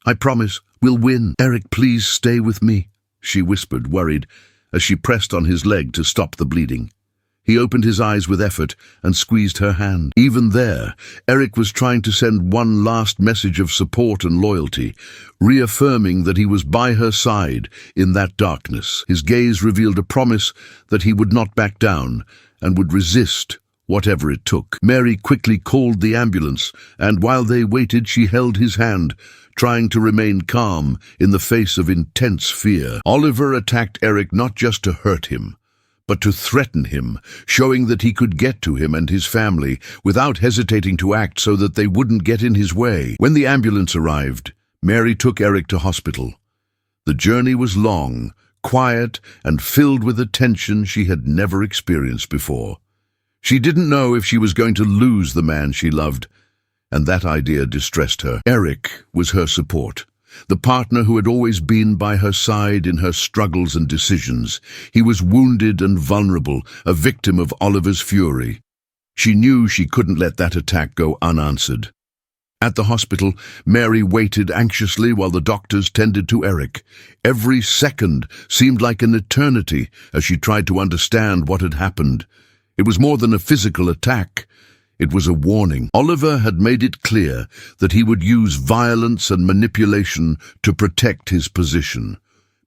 Speaker 1: I promise we'll win. Eric, please stay with me," she whispered, worried, as she pressed on his leg to stop the bleeding. He opened his eyes with effort and squeezed her hand. Even there, Eric was trying to send one last message of support and loyalty, reaffirming that he was by her side in that darkness. His gaze revealed a promise that he would not back down and would resist whatever it took. Mary quickly called the ambulance, and while they waited, she held his hand, trying to remain calm in the face of intense fear. Oliver attacked Eric not just to hurt him, but to threaten him, showing that he could get to him and his family without hesitating to act so that they wouldn't get in his way. When the ambulance arrived, Mary took Eric to hospital. The journey was long, quiet, and filled with a tension she had never experienced before. She didn't know if she was going to lose the man she loved, and that idea distressed her. Eric was her support, the partner who had always been by her side in her struggles and decisions. He was wounded and vulnerable, a victim of Oliver's fury. She knew she couldn't let that attack go unanswered. At the hospital, Mary waited anxiously while the doctors tended to Eric. Every second seemed like an eternity as she tried to understand what had happened. It was more than a physical attack. It was a warning. Oliver had made it clear that he would use violence and manipulation to protect his position.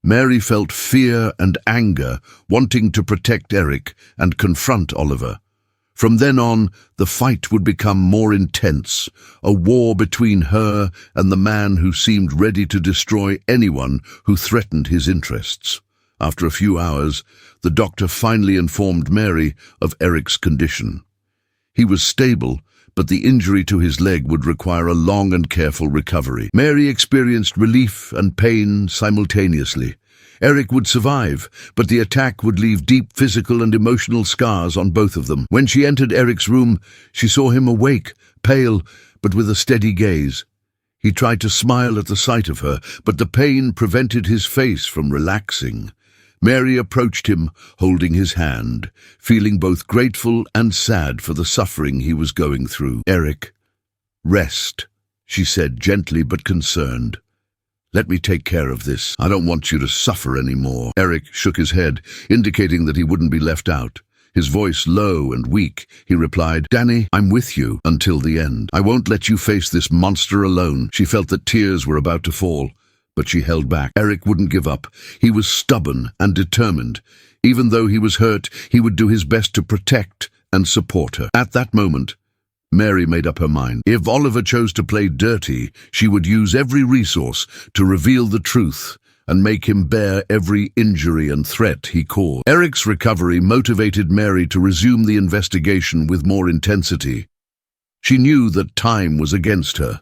Speaker 1: Mary felt fear and anger, wanting to protect Eric and confront Oliver. From then on, the fight would become more intense, a war between her and the man who seemed ready to destroy anyone who threatened his interests. After a few hours, the doctor finally informed Mary of Eric's condition. He was stable, but the injury to his leg would require a long and careful recovery. Mary experienced relief and pain simultaneously. Eric would survive, but the attack would leave deep physical and emotional scars on both of them. When she entered Eric's room, she saw him awake, pale, but with a steady gaze. He tried to smile at the sight of her, but the pain prevented his face from relaxing. Mary approached him, holding his hand, feeling both grateful and sad for the suffering he was going through. "Eric, rest," she said, gently but concerned. "Let me take care of this. I don't want you to suffer anymore." Eric shook his head, indicating that he wouldn't be left out. His voice low and weak, he replied, "Danny, I'm with you until the end. I won't let you face this monster alone." She felt that tears were about to fall, but she held back. Eric wouldn't give up. He was stubborn and determined. Even though he was hurt, he would do his best to protect and support her. At that moment, Mary made up her mind. If Oliver chose to play dirty, she would use every resource to reveal the truth and make him bear every injury and threat he caused. Eric's recovery motivated Mary to resume the investigation with more intensity. She knew that time was against her,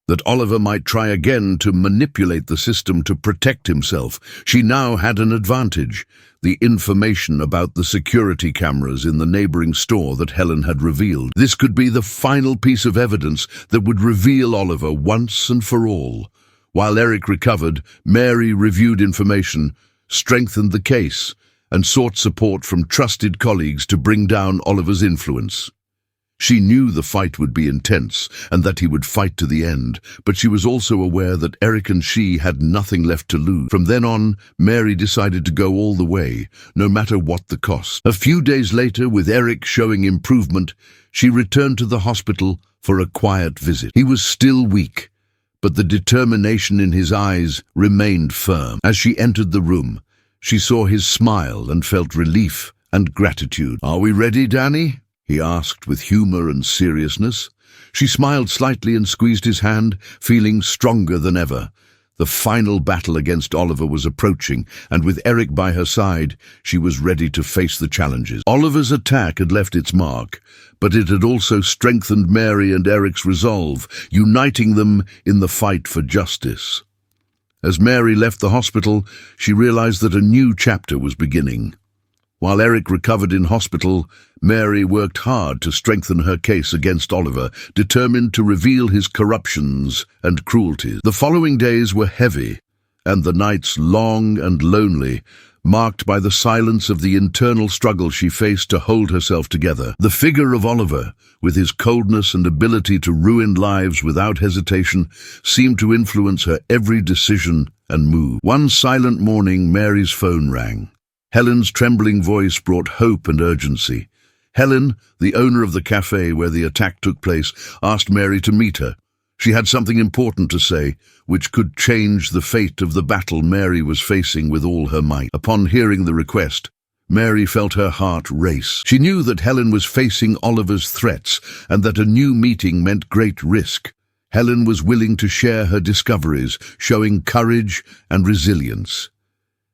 Speaker 1: that Oliver might try again to manipulate the system to protect himself. She now had an advantage: the information about the security cameras in the neighboring store that Helen had revealed. This could be the final piece of evidence that would reveal Oliver once and for all. While Eric recovered, Mary reviewed information, strengthened the case, and sought support from trusted colleagues to bring down Oliver's influence. She knew the fight would be intense and that he would fight to the end, but she was also aware that Eric and she had nothing left to lose. From then on, Mary decided to go all the way, no matter what the cost. A few days later, with Eric showing improvement, she returned to the hospital for a quiet visit. He was still weak, but the determination in his eyes remained firm. As she entered the room, she saw his smile and felt relief and gratitude. "Are we ready, Danny?" he asked with humor and seriousness. She smiled slightly and squeezed his hand, feeling stronger than ever. The final battle against Oliver was approaching, and with Eric by her side, she was ready to face the challenges. Oliver's attack had left its mark, but it had also strengthened Mary and Eric's resolve, uniting them in the fight for justice. As Mary left the hospital, she realized that a new chapter was beginning. While Eric recovered in hospital, Mary worked hard to strengthen her case against Oliver, determined to reveal his corruptions and cruelties. The following days were heavy, and the nights long and lonely, marked by the silence of the internal struggle she faced to hold herself together. The figure of Oliver, with his coldness and ability to ruin lives without hesitation, seemed to influence her every decision and move. One silent morning, Mary's phone rang. Helen's trembling voice brought hope and urgency. Helen, the owner of the café where the attack took place, asked Mary to meet her. She had something important to say, which could change the fate of the battle Mary was facing with all her might. Upon hearing the request, Mary felt her heart race. She knew that Helen was facing Oliver's threats and that a new meeting meant great risk. Helen was willing to share her discoveries, showing courage and resilience.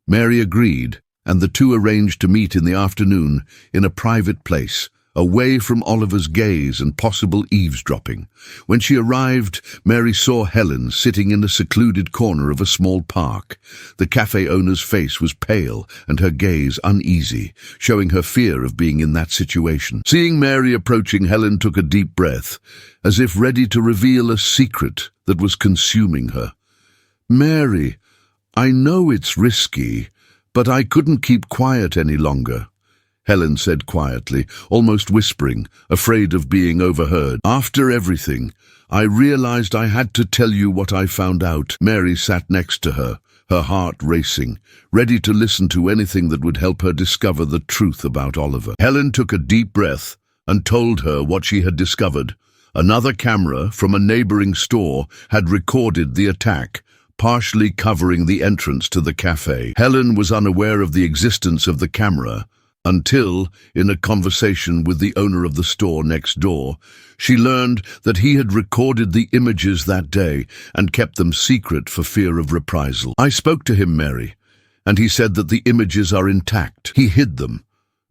Speaker 1: Mary agreed, and the two arranged to meet in the afternoon in a private place, away from Oliver's gaze and possible eavesdropping. When she arrived, Mary saw Helen sitting in a secluded corner of a small park. The cafe owner's face was pale and her gaze uneasy, showing her fear of being in that situation. Seeing Mary approaching, Helen took a deep breath, as if ready to reveal a secret that was consuming her. "Mary, I know it's risky, but I couldn't keep quiet any longer," Helen said quietly, almost whispering, afraid of being overheard. "After everything, I realized I had to tell you what I found out." Mary sat next to her, her heart racing, ready to listen to anything that would help her discover the truth about Oliver. Helen took a deep breath and told her what she had discovered. Another camera from a neighboring store had recorded the attack, partially covering the entrance to the cafe. Helen was unaware of the existence of the camera until, in a conversation with the owner of the store next door, she learned that he had recorded the images that day and kept them secret for fear of reprisal. "I spoke to him, Mary, and he said that the images are intact. He hid them,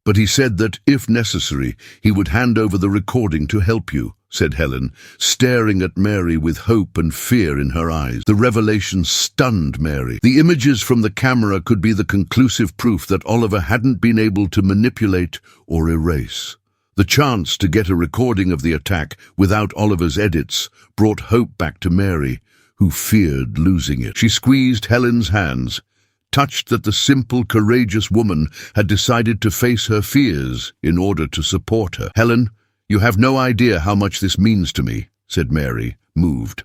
Speaker 1: but he said that, if necessary, he would hand over the recording to help you," said Helen, staring at Mary with hope and fear in her eyes. The revelation stunned Mary. The images from the camera could be the conclusive proof that Oliver hadn't been able to manipulate or erase. The chance to get a recording of the attack without Oliver's edits brought hope back to Mary, who feared losing it. She squeezed Helen's hands, touched that the simple, courageous woman had decided to face her fears in order to support her. "Helen, you have no idea how much this means to me," said Mary, moved.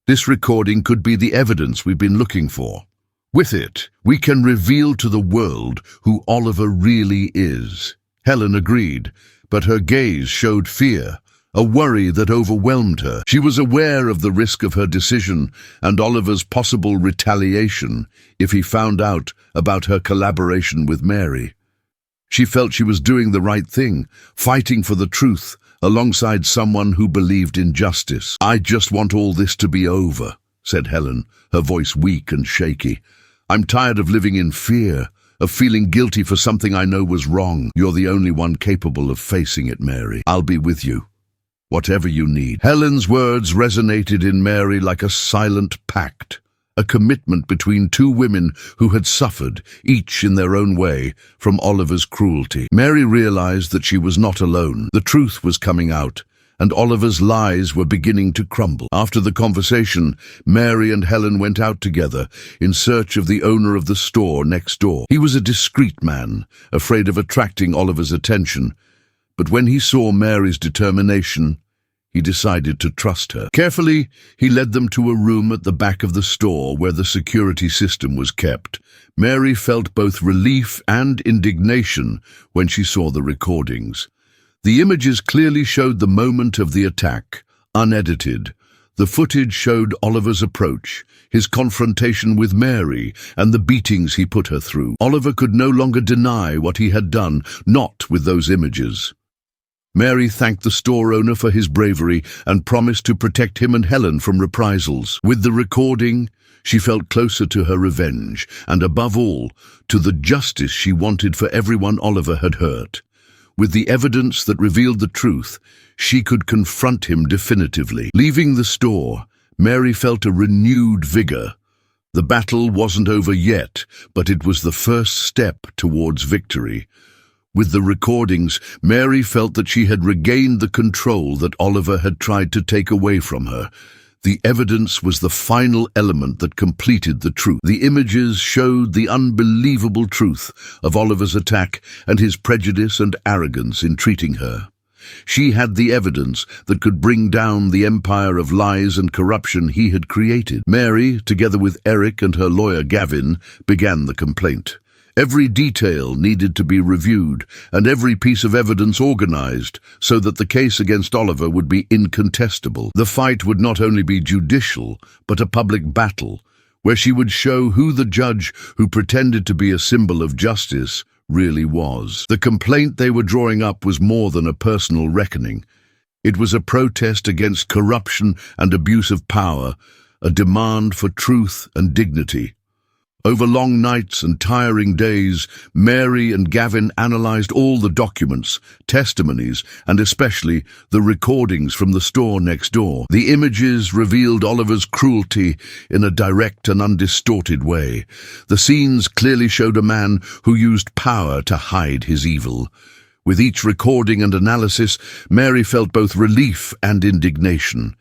Speaker 1: "This recording could be the evidence we've been looking for. With it, we can reveal to the world who Oliver really is." Helen agreed, but her gaze showed fear, a worry that overwhelmed her. She was aware of the risk of her decision and Oliver's possible retaliation if he found out about her collaboration with Mary. She felt she was doing the right thing, fighting for the truth alongside someone who believed in justice. "I just want all this to be over," said Helen, her voice weak and shaky. "I'm tired of living in fear, of feeling guilty for something I know was wrong. You're the only one capable of facing it, Mary. I'll be with you, whatever you need." Helen's words resonated in Mary like a silent pact, a commitment between two women who had suffered, each in their own way, from Oliver's cruelty. Mary realized that she was not alone. The truth was coming out, and Oliver's lies were beginning to crumble. After the conversation, Mary and Helen went out together in search of the owner of the store next door. He was a discreet man, afraid of attracting Oliver's attention, but when he saw Mary's determination, he decided to trust her. Carefully, he led them to a room at the back of the store where the security system was kept. Mary felt both relief and indignation when she saw the recordings. The images clearly showed the moment of the attack, unedited. The footage showed Oliver's approach, his confrontation with Mary, and the beatings he put her through. Oliver could no longer deny what he had done, not with those images. Mary thanked the store owner for his bravery and promised to protect him and Helen from reprisals. With the recording, she felt closer to her revenge and, above all, to the justice she wanted for everyone Oliver had hurt. With the evidence that revealed the truth, she could confront him definitively. Leaving the store, Mary felt a renewed vigor. The battle wasn't over yet, but it was the first step towards victory. With the recordings, Mary felt that she had regained the control that Oliver had tried to take away from her. The evidence was the final element that completed the truth. The images showed the unbelievable truth of Oliver's attack and his prejudice and arrogance in treating her. She had the evidence that could bring down the empire of lies and corruption he had created. Mary, together with Eric and her lawyer Gavin, began the complaint. Every detail needed to be reviewed and every piece of evidence organized so that the case against Oliver would be incontestable. The fight would not only be judicial, but a public battle, where she would show who the judge who pretended to be a symbol of justice really was. The complaint they were drawing up was more than a personal reckoning. It was a protest against corruption and abuse of power, a demand for truth and dignity. Over long nights and tiring days, Mary and Gavin analyzed all the documents, testimonies, and especially the recordings from the store next door. The images revealed Oliver's cruelty in a direct and undistorted way. The scenes clearly showed a man who used power to hide his evil. With each recording and analysis, Mary felt both relief and indignation.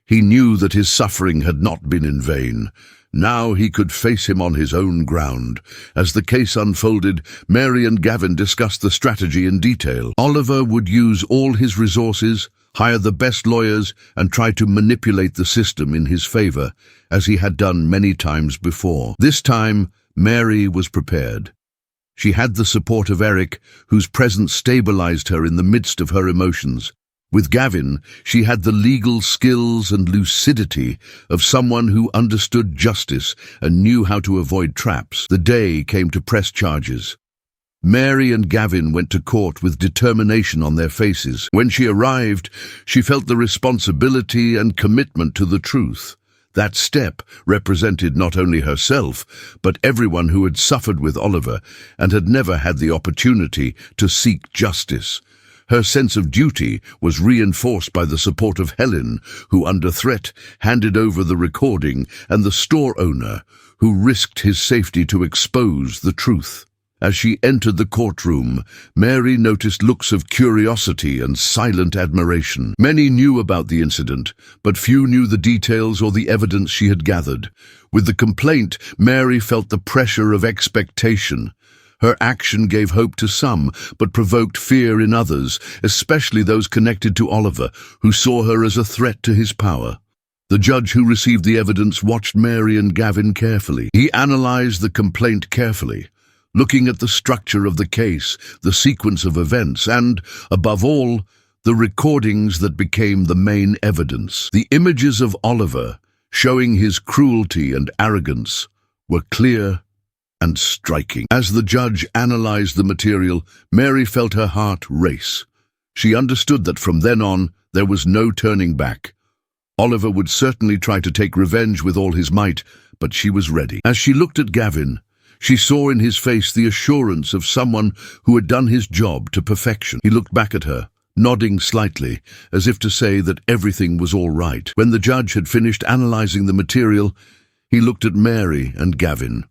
Speaker 1: He knew that his suffering had not been in vain. Now he could face him on his own ground. As the case unfolded, Mary and Gavin discussed the strategy in detail. Oliver would use all his resources, hire the best lawyers, and try to manipulate the system in his favor, as he had done many times before. This time, Mary was prepared. She had the support of Eric, whose presence stabilized her in the midst of her emotions. With Gavin, she had the legal skills and lucidity of someone who understood justice and knew how to avoid traps. The day came to press charges. Mary and Gavin went to court with determination on their faces. When she arrived, she felt the responsibility and commitment to the truth. That step represented not only herself, but everyone who had suffered with Oliver and had never had the opportunity to seek justice. Her sense of duty was reinforced by the support of Helen, who under threat handed over the recording, and the store owner, who risked his safety to expose the truth. As she entered the courtroom, Mary noticed looks of curiosity and silent admiration. Many knew about the incident, but few knew the details or the evidence she had gathered. With the complaint, Mary felt the pressure of expectation. Her action gave hope to some, but provoked fear in others, especially those connected to Oliver, who saw her as a threat to his power. The judge who received the evidence watched Mary and Gavin carefully. He analyzed the complaint carefully, looking at the structure of the case, the sequence of events, and, above all, the recordings that became the main evidence. The images of Oliver, showing his cruelty and arrogance, were clear and striking. As the judge analyzed the material, Mary felt her heart race. She understood that from then on, there was no turning back. Oliver would certainly try to take revenge with all his might, but she was ready. As she looked at Gavin, she saw in his face the assurance of someone who had done his job to perfection. He looked back at her, nodding slightly, as if to say that everything was all right. When the judge had finished analyzing the material, he looked at Mary and Gavin.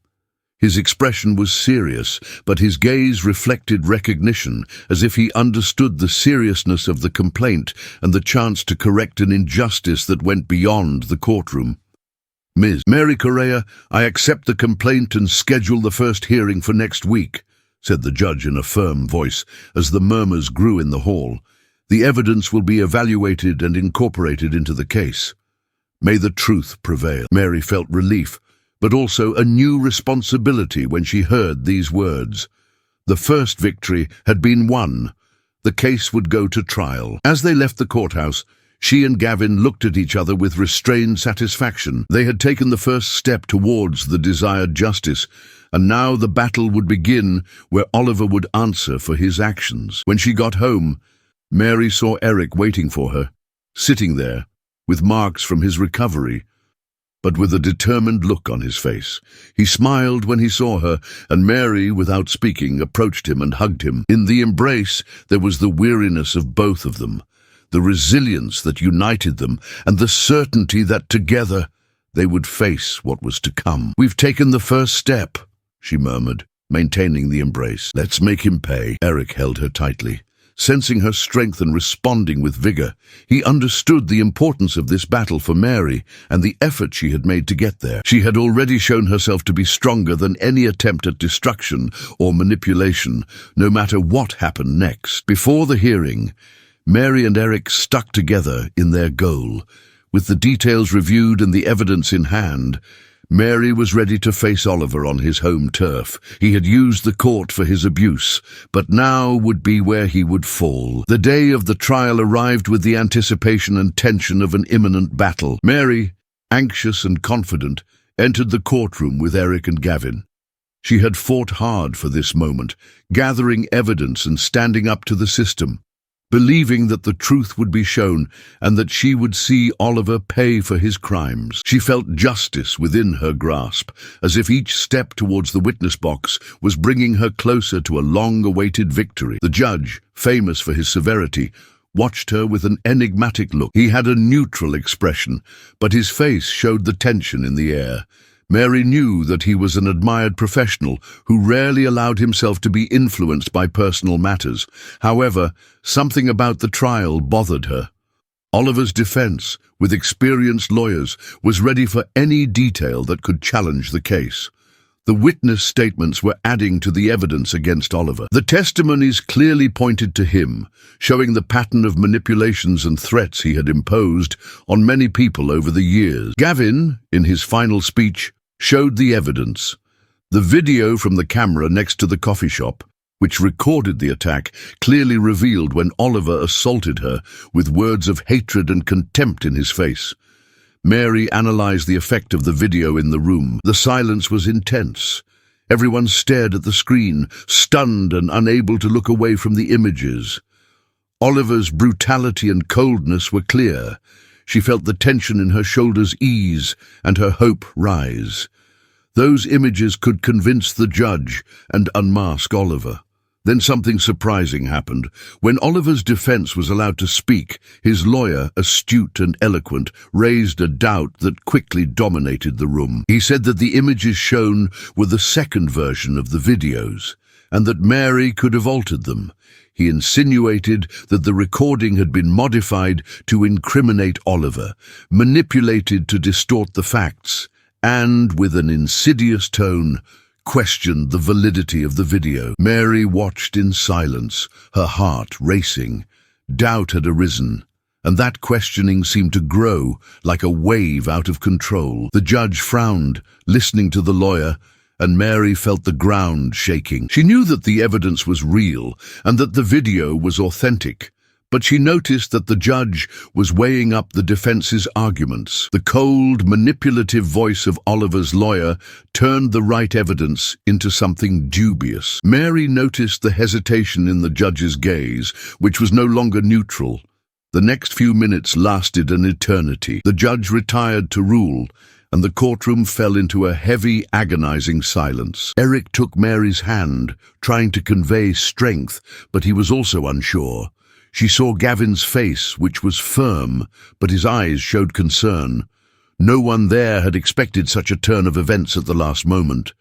Speaker 1: His expression was serious, but his gaze reflected recognition, as if he understood the seriousness of the complaint and the chance to correct an injustice that went beyond the courtroom. Ms. Mary Correa, I accept the complaint and schedule the first hearing for next week, said the judge in a firm voice, as the murmurs grew in the hall. The evidence will be evaluated and incorporated into the case. May the truth prevail. Mary felt relief, but also a new responsibility when she heard these words. The first victory had been won. The case would go to trial. As they left the courthouse, she and Gavin looked at each other with restrained satisfaction. They had taken the first step towards the desired justice, and now the battle would begin where Oliver would answer for his actions. When she got home, Mary saw Eric waiting for her, sitting there, with marks from his recovery, but with a determined look on his face. He smiled when he saw her, and Mary, without speaking, approached him and hugged him. In the embrace, there was the weariness of both of them, the resilience that united them, and the certainty that together they would face what was to come. We've taken the first step, she murmured. maintaining the embrace. "Let's make him pay." Eric held her tightly, sensing her strength and responding with vigor. He understood the importance of this battle for Mary and the effort she had made to get there. She had already shown herself to be stronger than any attempt at destruction or manipulation, no matter what happened next. Before the hearing, Mary and Eric stuck together in their goal. With the details reviewed and the evidence in hand, Mary was ready to face Oliver on his home turf. He had used the court for his abuse, but now would be where he would fall. The day of the trial arrived with the anticipation and tension of an imminent battle. Mary, anxious and confident, entered the courtroom with Eric and Gavin. She had fought hard for this moment, gathering evidence and standing up to the system, believing that the truth would be shown and that she would see Oliver pay for his crimes. She felt justice within her grasp, as if each step towards the witness box was bringing her closer to a long-awaited victory. The judge, famous for his severity, watched her with an enigmatic look. He had a neutral expression, but his face showed the tension in the air. Mary knew that he was an admired professional who rarely allowed himself to be influenced by personal matters. However, something about the trial bothered her. Oliver's defense, with experienced lawyers, was ready for any detail that could challenge the case. The witness statements were adding to the evidence against Oliver. The testimonies clearly pointed to him, showing the pattern of manipulations and threats he had imposed on many people over the years. Gavin, in his final speech, showed the evidence. The video from the camera next to the coffee shop, which recorded the attack, clearly revealed when Oliver assaulted her with words of hatred and contempt in his face. Mary analyzed the effect of the video in the room. The silence was intense. Everyone stared at the screen, stunned and unable to look away from the images. Oliver's brutality and coldness were clear. She felt the tension in her shoulders ease and her hope rise. Those images could convince the judge and unmask Oliver. Then something surprising happened. When Oliver's defense was allowed to speak, his lawyer, astute and eloquent, raised a doubt that quickly dominated the room. He said that the images shown were the second version of the videos, and that Mary could have altered them. He insinuated that the recording had been modified to incriminate Oliver, manipulated to distort the facts, and, with an insidious tone, questioned the validity of the video. Mary watched in silence, her heart racing. Doubt had arisen, and that questioning seemed to grow like a wave out of control. The judge frowned, listening to the lawyer, and Mary felt the ground shaking. She knew that the evidence was real and that the video was authentic, but she noticed that the judge was weighing up the defense's arguments. The cold, manipulative voice of Oliver's lawyer turned the right evidence into something dubious. Mary noticed the hesitation in the judge's gaze, which was no longer neutral. The next few minutes lasted an eternity. The judge retired to rule, and the courtroom fell into a heavy, agonizing silence. Eric took Mary's hand, trying to convey strength, but he was also unsure. She saw Gavin's face, which was firm, but his eyes showed concern. No one there had expected such a turn of events at the last moment.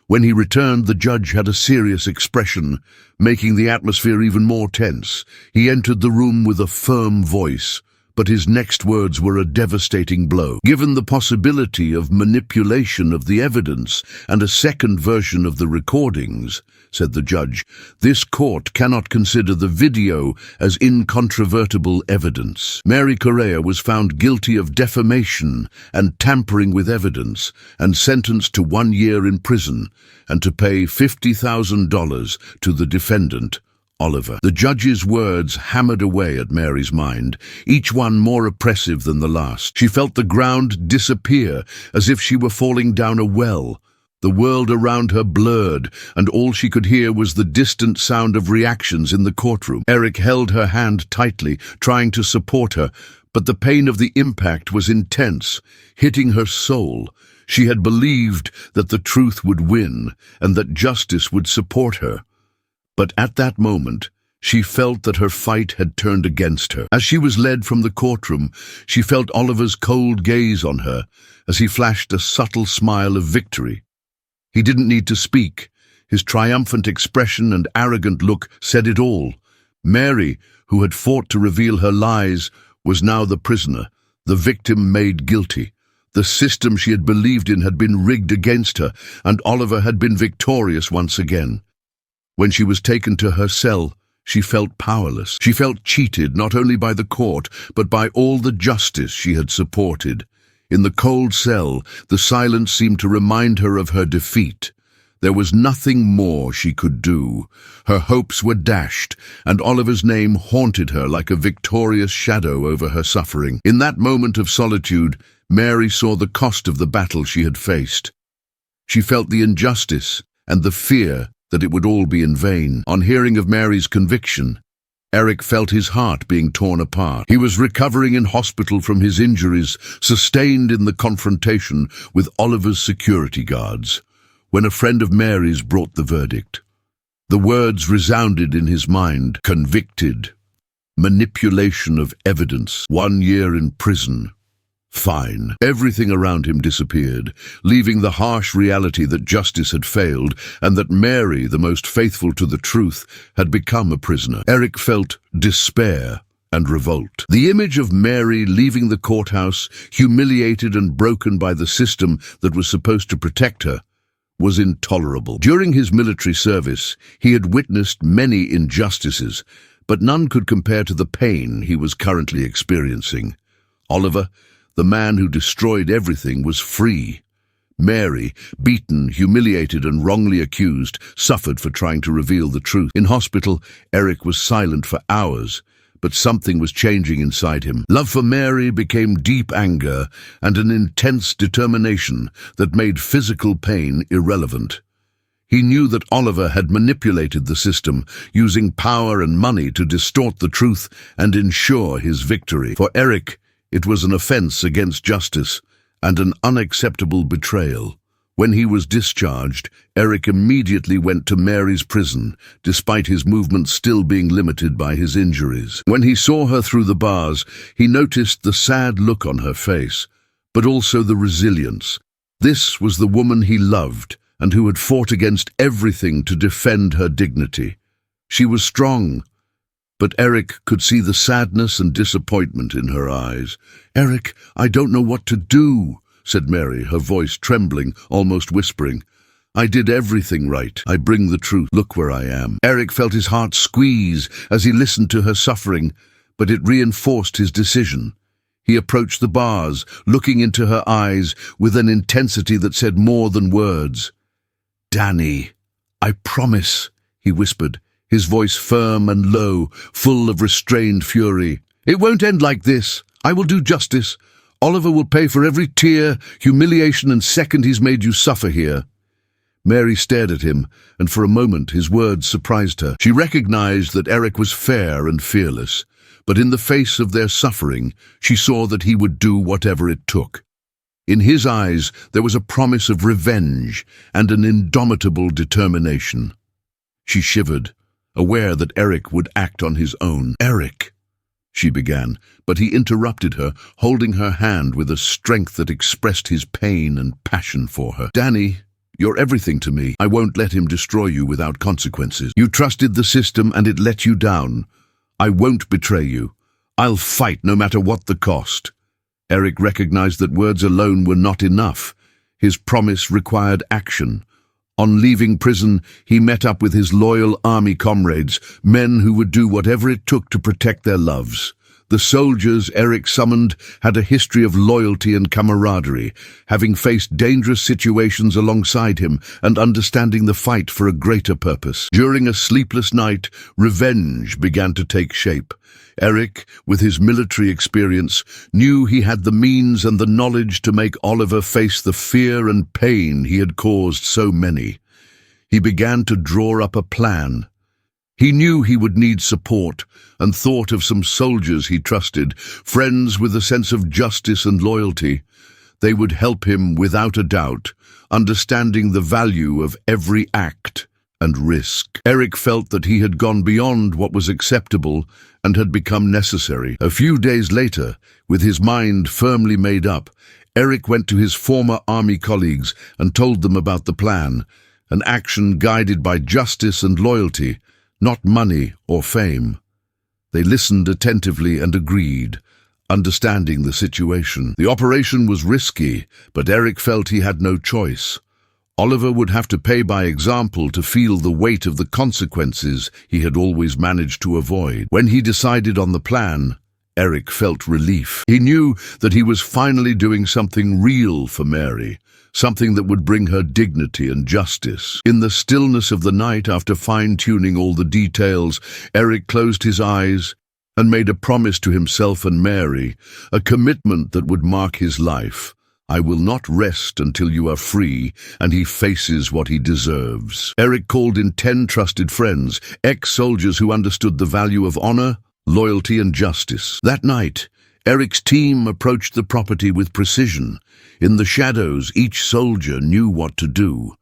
Speaker 1: When he returned, the judge had a serious expression, making the atmosphere even more tense. He entered the room with a firm voice, but his next words were a devastating blow. Given the possibility of manipulation of the evidence and a second version of the recordings, said the judge, this court cannot consider the video as incontrovertible evidence. Mary Correa was found guilty of defamation and tampering with evidence and sentenced to 1 year in prison and to pay $50,000 to the defendant, Oliver. The judge's words hammered away at Mary's mind, each one more oppressive than the last. She felt the ground disappear, as if she were falling down a well. The world around her blurred, and all she could hear was the distant sound of reactions in the courtroom. Eric held her hand tightly, trying to support her, but the pain of the impact was intense, hitting her soul. She had believed that the truth would win, and that justice would support her. But at that moment, she felt that her fight had turned against her. As she was led from the courtroom, she felt Oliver's cold gaze on her as he flashed a subtle smile of victory. He didn't need to speak. His triumphant expression and arrogant look said it all. Mary, who had fought to reveal her lies, was now the prisoner, the victim made guilty. The system she had believed in had been rigged against her, and Oliver had been victorious once again. When she was taken to her cell, she felt powerless. She felt cheated not only by the court, but by all the justice she had supported. In the cold cell, the silence seemed to remind her of her defeat. There was nothing more she could do. Her hopes were dashed, and Oliver's name haunted her like a victorious shadow over her suffering. In that moment of solitude, Mary saw the cost of the battle she had faced. She felt the injustice and the fear that it would all be in vain. On hearing of Mary's conviction, Eric felt his heart being torn apart. He was recovering in hospital from his injuries, sustained in the confrontation with Oliver's security guards, when a friend of Mary's brought the verdict. The words resounded in his mind: convicted, manipulation of evidence, 1 year in prison. Fine. Everything around him disappeared, leaving the harsh reality that justice had failed and that Mary, the most faithful to the truth, had become a prisoner. Eric felt despair and revolt. The image of Mary leaving the courthouse, humiliated and broken by the system that was supposed to protect her, was intolerable. During his military service, he had witnessed many injustices, but none could compare to the pain he was currently experiencing. Oliver, the man who destroyed everything, was free. Mary, beaten, humiliated and wrongly accused, suffered for trying to reveal the truth. In hospital, Eric was silent for hours, but something was changing inside him. Love for Mary became deep anger and an intense determination that made physical pain irrelevant. He knew that Oliver had manipulated the system, using power and money to distort the truth and ensure his victory. For Eric, it was an offense against justice and an unacceptable betrayal. When he was discharged, Eric immediately went to Mary's prison, despite his movements still being limited by his injuries. When he saw her through the bars, he noticed the sad look on her face, but also the resilience. This was the woman he loved and who had fought against everything to defend her dignity. She was strong, but Eric could see the sadness and disappointment in her eyes. "Eric, I don't know what to do," said Mary, her voice trembling, almost whispering. "I did everything right. I bring the truth. Look where I am." Eric felt his heart squeeze as he listened to her suffering, but it reinforced his decision. He approached the bars, looking into her eyes with an intensity that said more than words. "Danny, I promise," he whispered, his voice firm and low, full of restrained fury. "It won't end like this. I will do justice. Oliver will pay for every tear, humiliation and second he's made you suffer here." Mary stared at him, and for a moment his words surprised her. She recognized that Eric was fair and fearless, but in the face of their suffering, she saw that he would do whatever it took. In his eyes, there was a promise of revenge and an indomitable determination. She shivered, aware that Eric would act on his own. "Eric," she began, but he interrupted her, holding her hand with a strength that expressed his pain and passion for her. "Danny, you're everything to me. I won't let him destroy you without consequences. You trusted the system and it let you down. I won't betray you. I'll fight no matter what the cost." Eric recognized that words alone were not enough. His promise required action. On leaving prison, he met up with his loyal army comrades, men who would do whatever it took to protect their loves. The soldiers Eric summoned had a history of loyalty and camaraderie, having faced dangerous situations alongside him and understanding the fight for a greater purpose. During a sleepless night, revenge began to take shape. Eric, with his military experience, knew he had the means and the knowledge to make Oliver face the fear and pain he had caused so many. He began to draw up a plan. He knew he would need support and thought of some soldiers he trusted, friends with a sense of justice and loyalty. They would help him without a doubt, understanding the value of every act and risk. Eric felt that he had gone beyond what was acceptable and had become necessary. A few days later, with his mind firmly made up, Eric went to his former army colleagues and told them about the plan, an action guided by justice and loyalty, not money or fame. They listened attentively and agreed, understanding the situation. The operation was risky, but Eric felt he had no choice. Oliver would have to pay by example to feel the weight of the consequences he had always managed to avoid. When he decided on the plan, Eric felt relief. He knew that he was finally doing something real for Mary, something that would bring her dignity and justice. In the stillness of the night, after fine-tuning all the details, Eric closed his eyes and made a promise to himself and Mary, a commitment that would mark his life. I will not rest until you are free and he faces what he deserves. Eric called in 10 trusted friends, ex-soldiers who understood the value of honor, loyalty and justice. That night, Eric's team approached the property with precision. In the shadows, each soldier knew what to do.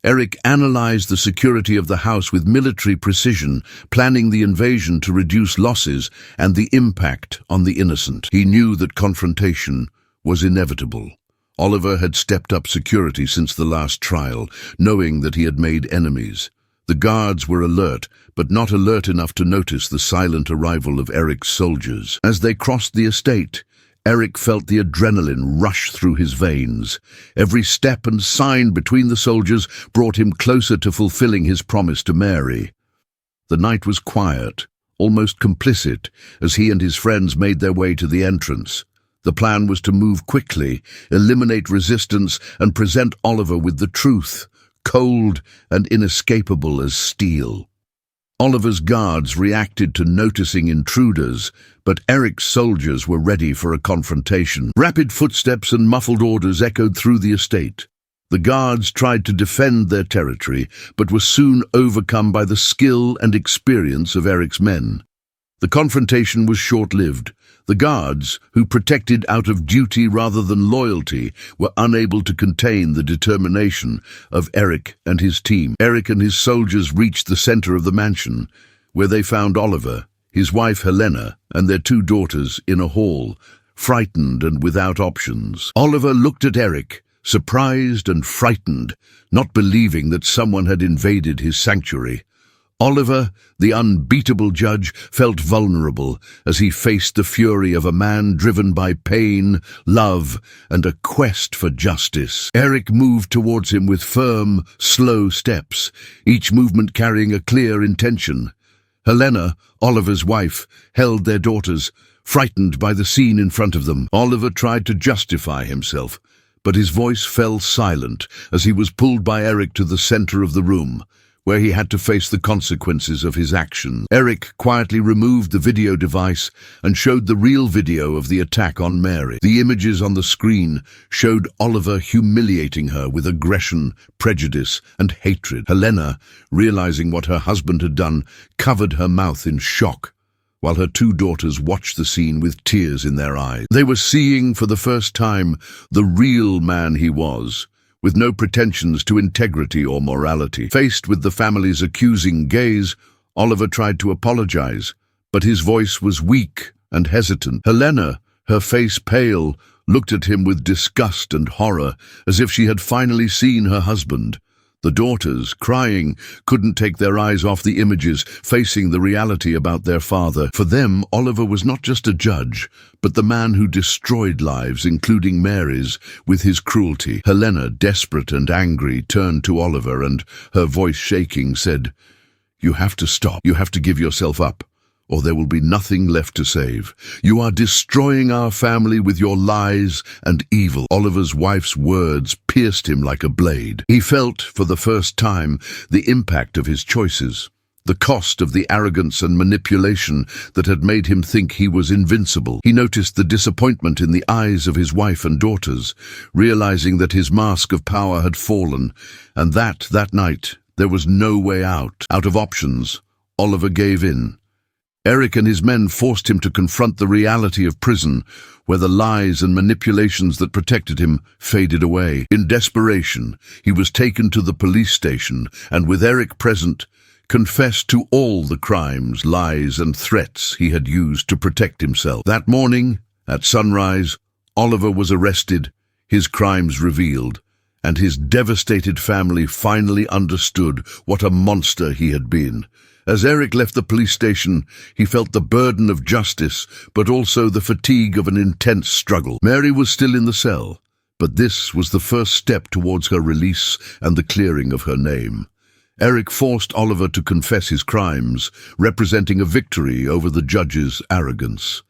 Speaker 1: Eric analyzed the security of the house with military precision, planning the invasion to reduce losses and the impact on the innocent. He knew that confrontation was inevitable. Oliver had stepped up security since the last trial, knowing that he had made enemies. The guards were alert, but not alert enough to notice the silent arrival of Eric's soldiers. As they crossed the estate, Eric felt the adrenaline rush through his veins. Every step and sign between the soldiers brought him closer to fulfilling his promise to Mary. The night was quiet, almost complicit, as he and his friends made their way to the entrance. The plan was to move quickly, eliminate resistance, and present Oliver with the truth, cold and inescapable as steel. Oliver's guards reacted to noticing intruders, but Eric's soldiers were ready for a confrontation. Rapid footsteps and muffled orders echoed through the estate. The guards tried to defend their territory, but were soon overcome by the skill and experience of Eric's men. The confrontation was short-lived. The guards, who protected out of duty rather than loyalty, were unable to contain the determination of Eric and his team. Eric and his soldiers reached the center of the mansion, where they found Oliver, his wife Helena, and their 2 daughters in a hall, frightened and without options. Oliver looked at Eric, surprised and frightened, not believing that someone had invaded his sanctuary. Oliver, the unbeatable judge, felt vulnerable as he faced the fury of a man driven by pain, love, and a quest for justice. Eric moved towards him with firm, slow steps, each movement carrying a clear intention. Helena, Oliver's wife, held their daughters, frightened by the scene in front of them. Oliver tried to justify himself, but his voice fell silent as he was pulled by Eric to the center of the room, where he had to face the consequences of his actions. Eric quietly removed the video device and showed the real video of the attack on Mary. The images on the screen showed Oliver humiliating her with aggression, prejudice, and hatred. Helena, realizing what her husband had done, covered her mouth in shock, while her 2 daughters watched the scene with tears in their eyes. They were seeing for the first time the real man he was, with no pretensions to integrity or morality. Faced with the family's accusing gaze, Oliver tried to apologize, but his voice was weak and hesitant. Helena, her face pale, looked at him with disgust and horror, as if she had finally seen her husband. The daughters, crying, couldn't take their eyes off the images, facing the reality about their father. For them, Oliver was not just a judge, but the man who destroyed lives, including Mary's, with his cruelty. Helena, desperate and angry, turned to Oliver and, her voice shaking, said, "You have to stop. You have to give yourself up, or there will be nothing left to save. You are destroying our family with your lies and evil." Oliver's wife's words pierced him like a blade. He felt, for the first time, the impact of his choices, the cost of the arrogance and manipulation that had made him think he was invincible. He noticed the disappointment in the eyes of his wife and daughters, realizing that his mask of power had fallen, and that night, there was no way out. Out of options, Oliver gave in. Eric and his men forced him to confront the reality of prison, where the lies and manipulations that protected him faded away. In desperation, he was taken to the police station and, with Eric present, confessed to all the crimes, lies, and threats he had used to protect himself. That morning, at sunrise, Oliver was arrested, his crimes revealed, and his devastated family finally understood what a monster he had been. As Eric left the police station, he felt the burden of justice, but also the fatigue of an intense struggle. Mary was still in the cell, but this was the first step towards her release and the clearing of her name. Eric forced Oliver to confess his crimes, representing a victory over the judge's arrogance.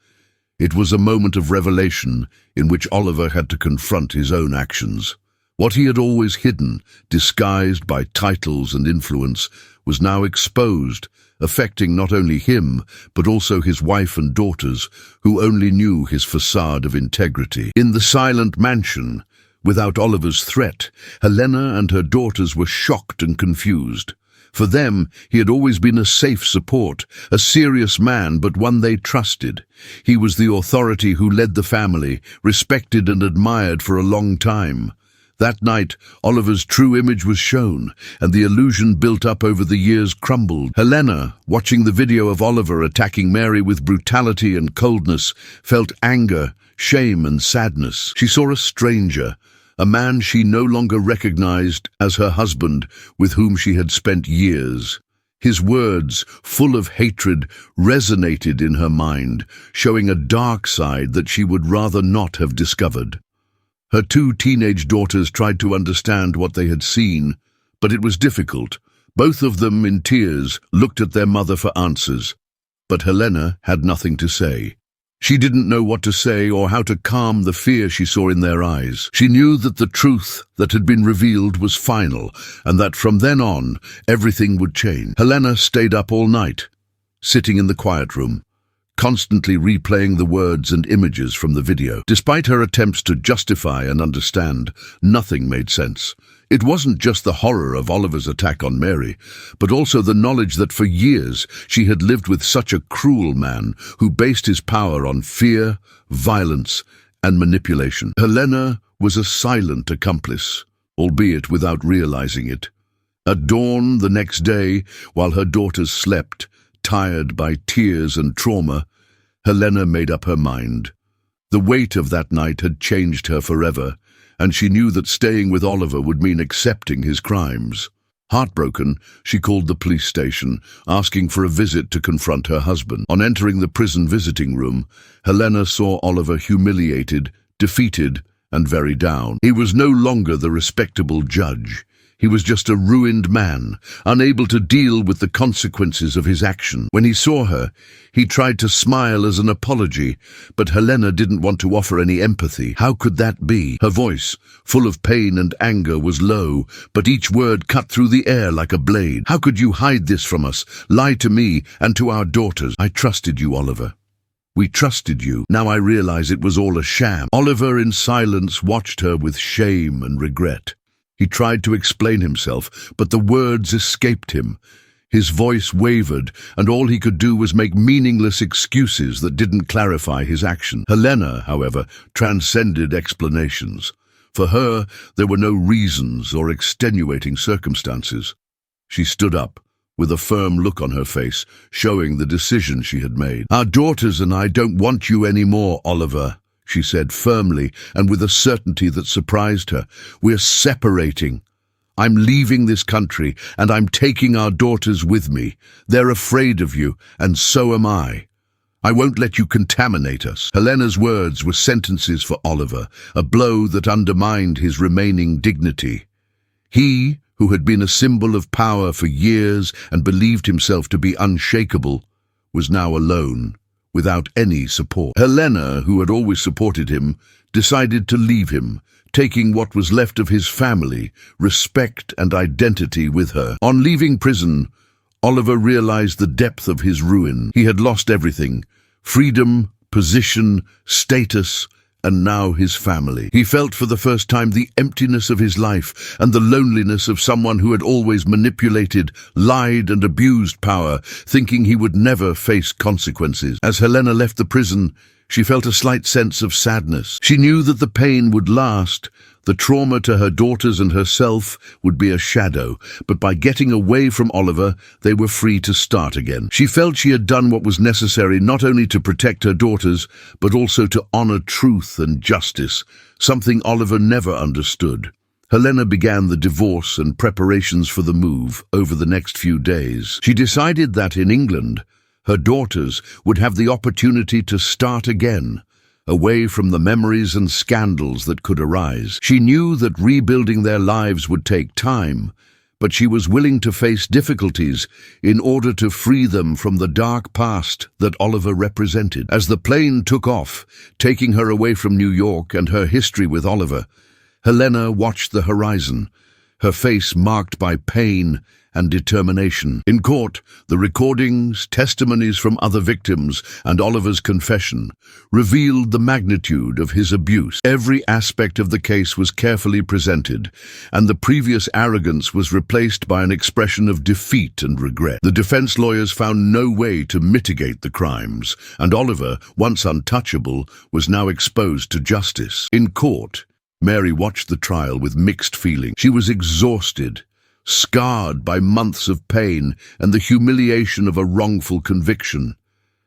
Speaker 1: It was a moment of revelation in which Oliver had to confront his own actions. What he had always hidden, disguised by titles and influence, was now exposed, affecting not only him, but also his wife and daughters, who only knew his facade of integrity. In the silent mansion, without Oliver's threat, Helena and her daughters were shocked and confused. For them, he had always been a safe support, a serious man, but one they trusted. He was the authority who led the family, respected and admired for a long time. That night, Oliver's true image was shown, and the illusion built up over the years crumbled. Helena, watching the video of Oliver attacking Mary with brutality and coldness, felt anger, shame and sadness. She saw a stranger, a man she no longer recognized as her husband, with whom she had spent years. His words, full of hatred, resonated in her mind, showing a dark side that she would rather not have discovered. Her two teenage daughters tried to understand what they had seen, but it was difficult. Both of them, in tears, looked at their mother for answers. But Helena had nothing to say. She didn't know what to say or how to calm the fear she saw in their eyes. She knew that the truth that had been revealed was final, and that from then on, everything would change. Helena stayed up all night, sitting in the quiet room, constantly replaying the words and images from the video. Despite her attempts to justify and understand, nothing made sense. It wasn't just the horror of Oliver's attack on Mary, but also the knowledge that for years she had lived with such a cruel man who based his power on fear, violence, and manipulation. Helena was a silent accomplice, albeit without realizing it. At dawn the next day, while her daughters slept, tired by tears and trauma, Helena made up her mind. The weight of that night had changed her forever, and she knew that staying with Oliver would mean accepting his crimes. Heartbroken, she called the police station, asking for a visit to confront her husband. On entering the prison visiting room, Helena saw Oliver humiliated, defeated, and very down. He was no longer the respectable judge. He was just a ruined man, unable to deal with the consequences of his action. When he saw her, he tried to smile as an apology, but Helena didn't want to offer any empathy. How could that be? Her voice, full of pain and anger, was low, but each word cut through the air like a blade. How could you hide this from us, lie to me and to our daughters? I trusted you, Oliver. We trusted you. Now I realize it was all a sham. Oliver, in silence, watched her with shame and regret. He tried to explain himself, but the words escaped him. His voice wavered, and all he could do was make meaningless excuses that didn't clarify his action. Helena, however, transcended explanations. For her, there were no reasons or extenuating circumstances. She stood up, with a firm look on her face, showing the decision she had made. Our daughters and I don't want you anymore, Oliver, she said firmly and with a certainty that surprised her. We're separating. I'm leaving this country, and I'm taking our daughters with me. They're afraid of you, and so am I. I won't let you contaminate us. Helena's words were sentences for Oliver, a blow that undermined his remaining dignity. He, who had been a symbol of power for years and believed himself to be unshakable, was now alone, without any support. Helena, who had always supported him, decided to leave him, taking what was left of his family, respect and identity with her. On leaving prison, Oliver realized the depth of his ruin. He had lost everything: freedom, position, status, and now his family. He felt for the first time the emptiness of his life and the loneliness of someone who had always manipulated, lied, and abused power, thinking he would never face consequences. As Helena left the prison, she felt a slight sense of sadness. She knew that the pain would last. The trauma to her daughters and herself would be a shadow, but by getting away from Oliver, they were free to start again. She felt she had done what was necessary not only to protect her daughters, but also to honor truth and justice, something Oliver never understood. Helena began the divorce and preparations for the move over the next few days. She decided that in England, her daughters would have the opportunity to start again, away from the memories and scandals that could arise. She knew that rebuilding their lives would take time, but she was willing to face difficulties in order to free them from the dark past that Oliver represented. As the plane took off, taking her away from New York and her history with Oliver, Helena watched the horizon, her face marked by pain and determination. In court, the recordings, testimonies from other victims, and Oliver's confession revealed the magnitude of his abuse. Every aspect of the case was carefully presented, and the previous arrogance was replaced by an expression of defeat and regret. The defense lawyers found no way to mitigate the crimes, and Oliver, once untouchable, was now exposed to justice. In court, Mary watched the trial with mixed feelings. She was exhausted, scarred by months of pain and the humiliation of a wrongful conviction.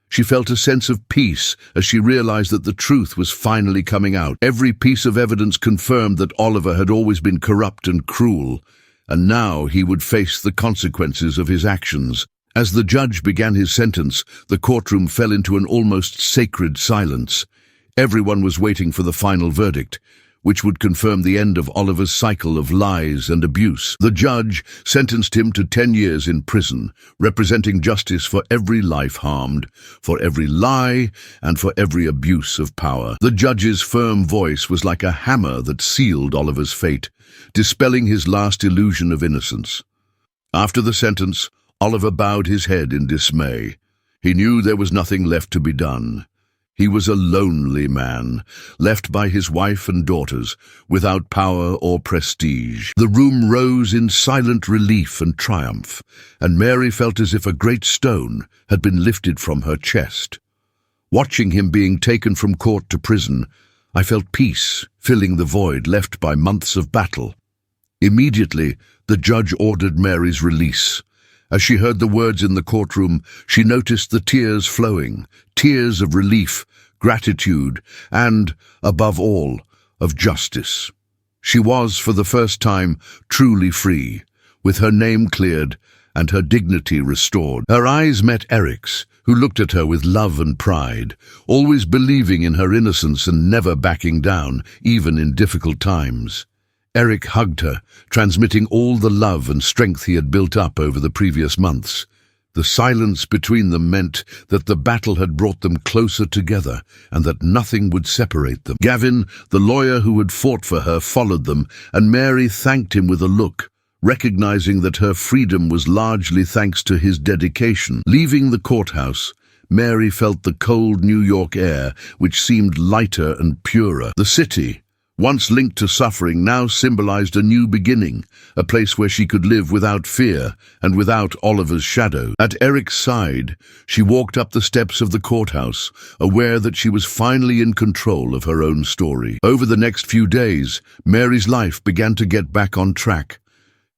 Speaker 1: She felt a sense of peace as she realized that the truth was finally coming out. Every piece of evidence confirmed that Oliver had always been corrupt and cruel, and now he would face the consequences of his actions. As the judge began his sentence, the courtroom fell into an almost sacred silence. Everyone was waiting for the final verdict, which would confirm the end of Oliver's cycle of lies and abuse. The judge sentenced him to 10 years in prison, representing justice for every life harmed, for every lie, and for every abuse of power. The judge's firm voice was like a hammer that sealed Oliver's fate, dispelling his last illusion of innocence. After the sentence, Oliver bowed his head in dismay. He knew there was nothing left to be done. He was a lonely man, left by his wife and daughters, without power or prestige. The room rose in silent relief and triumph, and Mary felt as if a great stone had been lifted from her chest. Watching him being taken from court to prison, I felt peace filling the void left by months of battle. Immediately, the judge ordered Mary's release. As she heard the words in the courtroom, she noticed the tears flowing, tears of relief, gratitude, and, above all, of justice. She was, for the first time, truly free, with her name cleared and her dignity restored. Her eyes met Eric's, who looked at her with love and pride, always believing in her innocence and never backing down, even in difficult times. Eric hugged her, transmitting all the love and strength he had built up over the previous months. The silence between them meant that the battle had brought them closer together and that nothing would separate them. Gavin, the lawyer who had fought for her, followed them, and Mary thanked him with a look, recognizing that her freedom was largely thanks to his dedication. Leaving the courthouse, Mary felt the cold New York air, which seemed lighter and purer. The city, once linked to suffering, now symbolized a new beginning, a place where she could live without fear and without Oliver's shadow. At Eric's side, she walked up the steps of the courthouse, aware that she was finally in control of her own story. Over the next few days, Mary's life began to get back on track.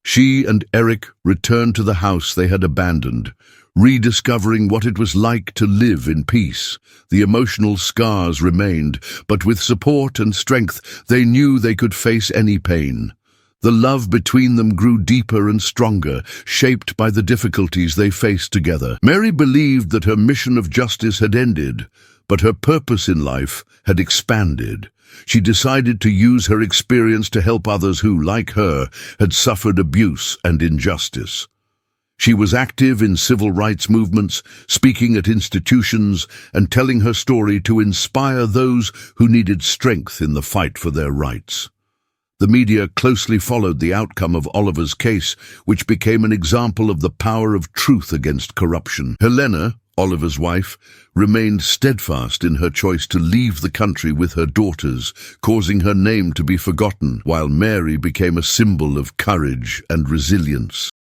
Speaker 1: She and Eric returned to the house they had abandoned, rediscovering what it was like to live in peace. The emotional scars remained, but with support and strength, they knew they could face any pain. The love between them grew deeper and stronger, shaped by the difficulties they faced together. Mary believed that her mission of justice had ended, but her purpose in life had expanded. She decided to use her experience to help others who, like her, had suffered abuse and injustice. She was active in civil rights movements, speaking at institutions, and telling her story to inspire those who needed strength in the fight for their rights. The media closely followed the outcome of Oliver's case, which became an example of the power of truth against corruption. Helena, Oliver's wife, remained steadfast in her choice to leave the country with her daughters, causing her name to be forgotten, while Mary became a symbol of courage and resilience.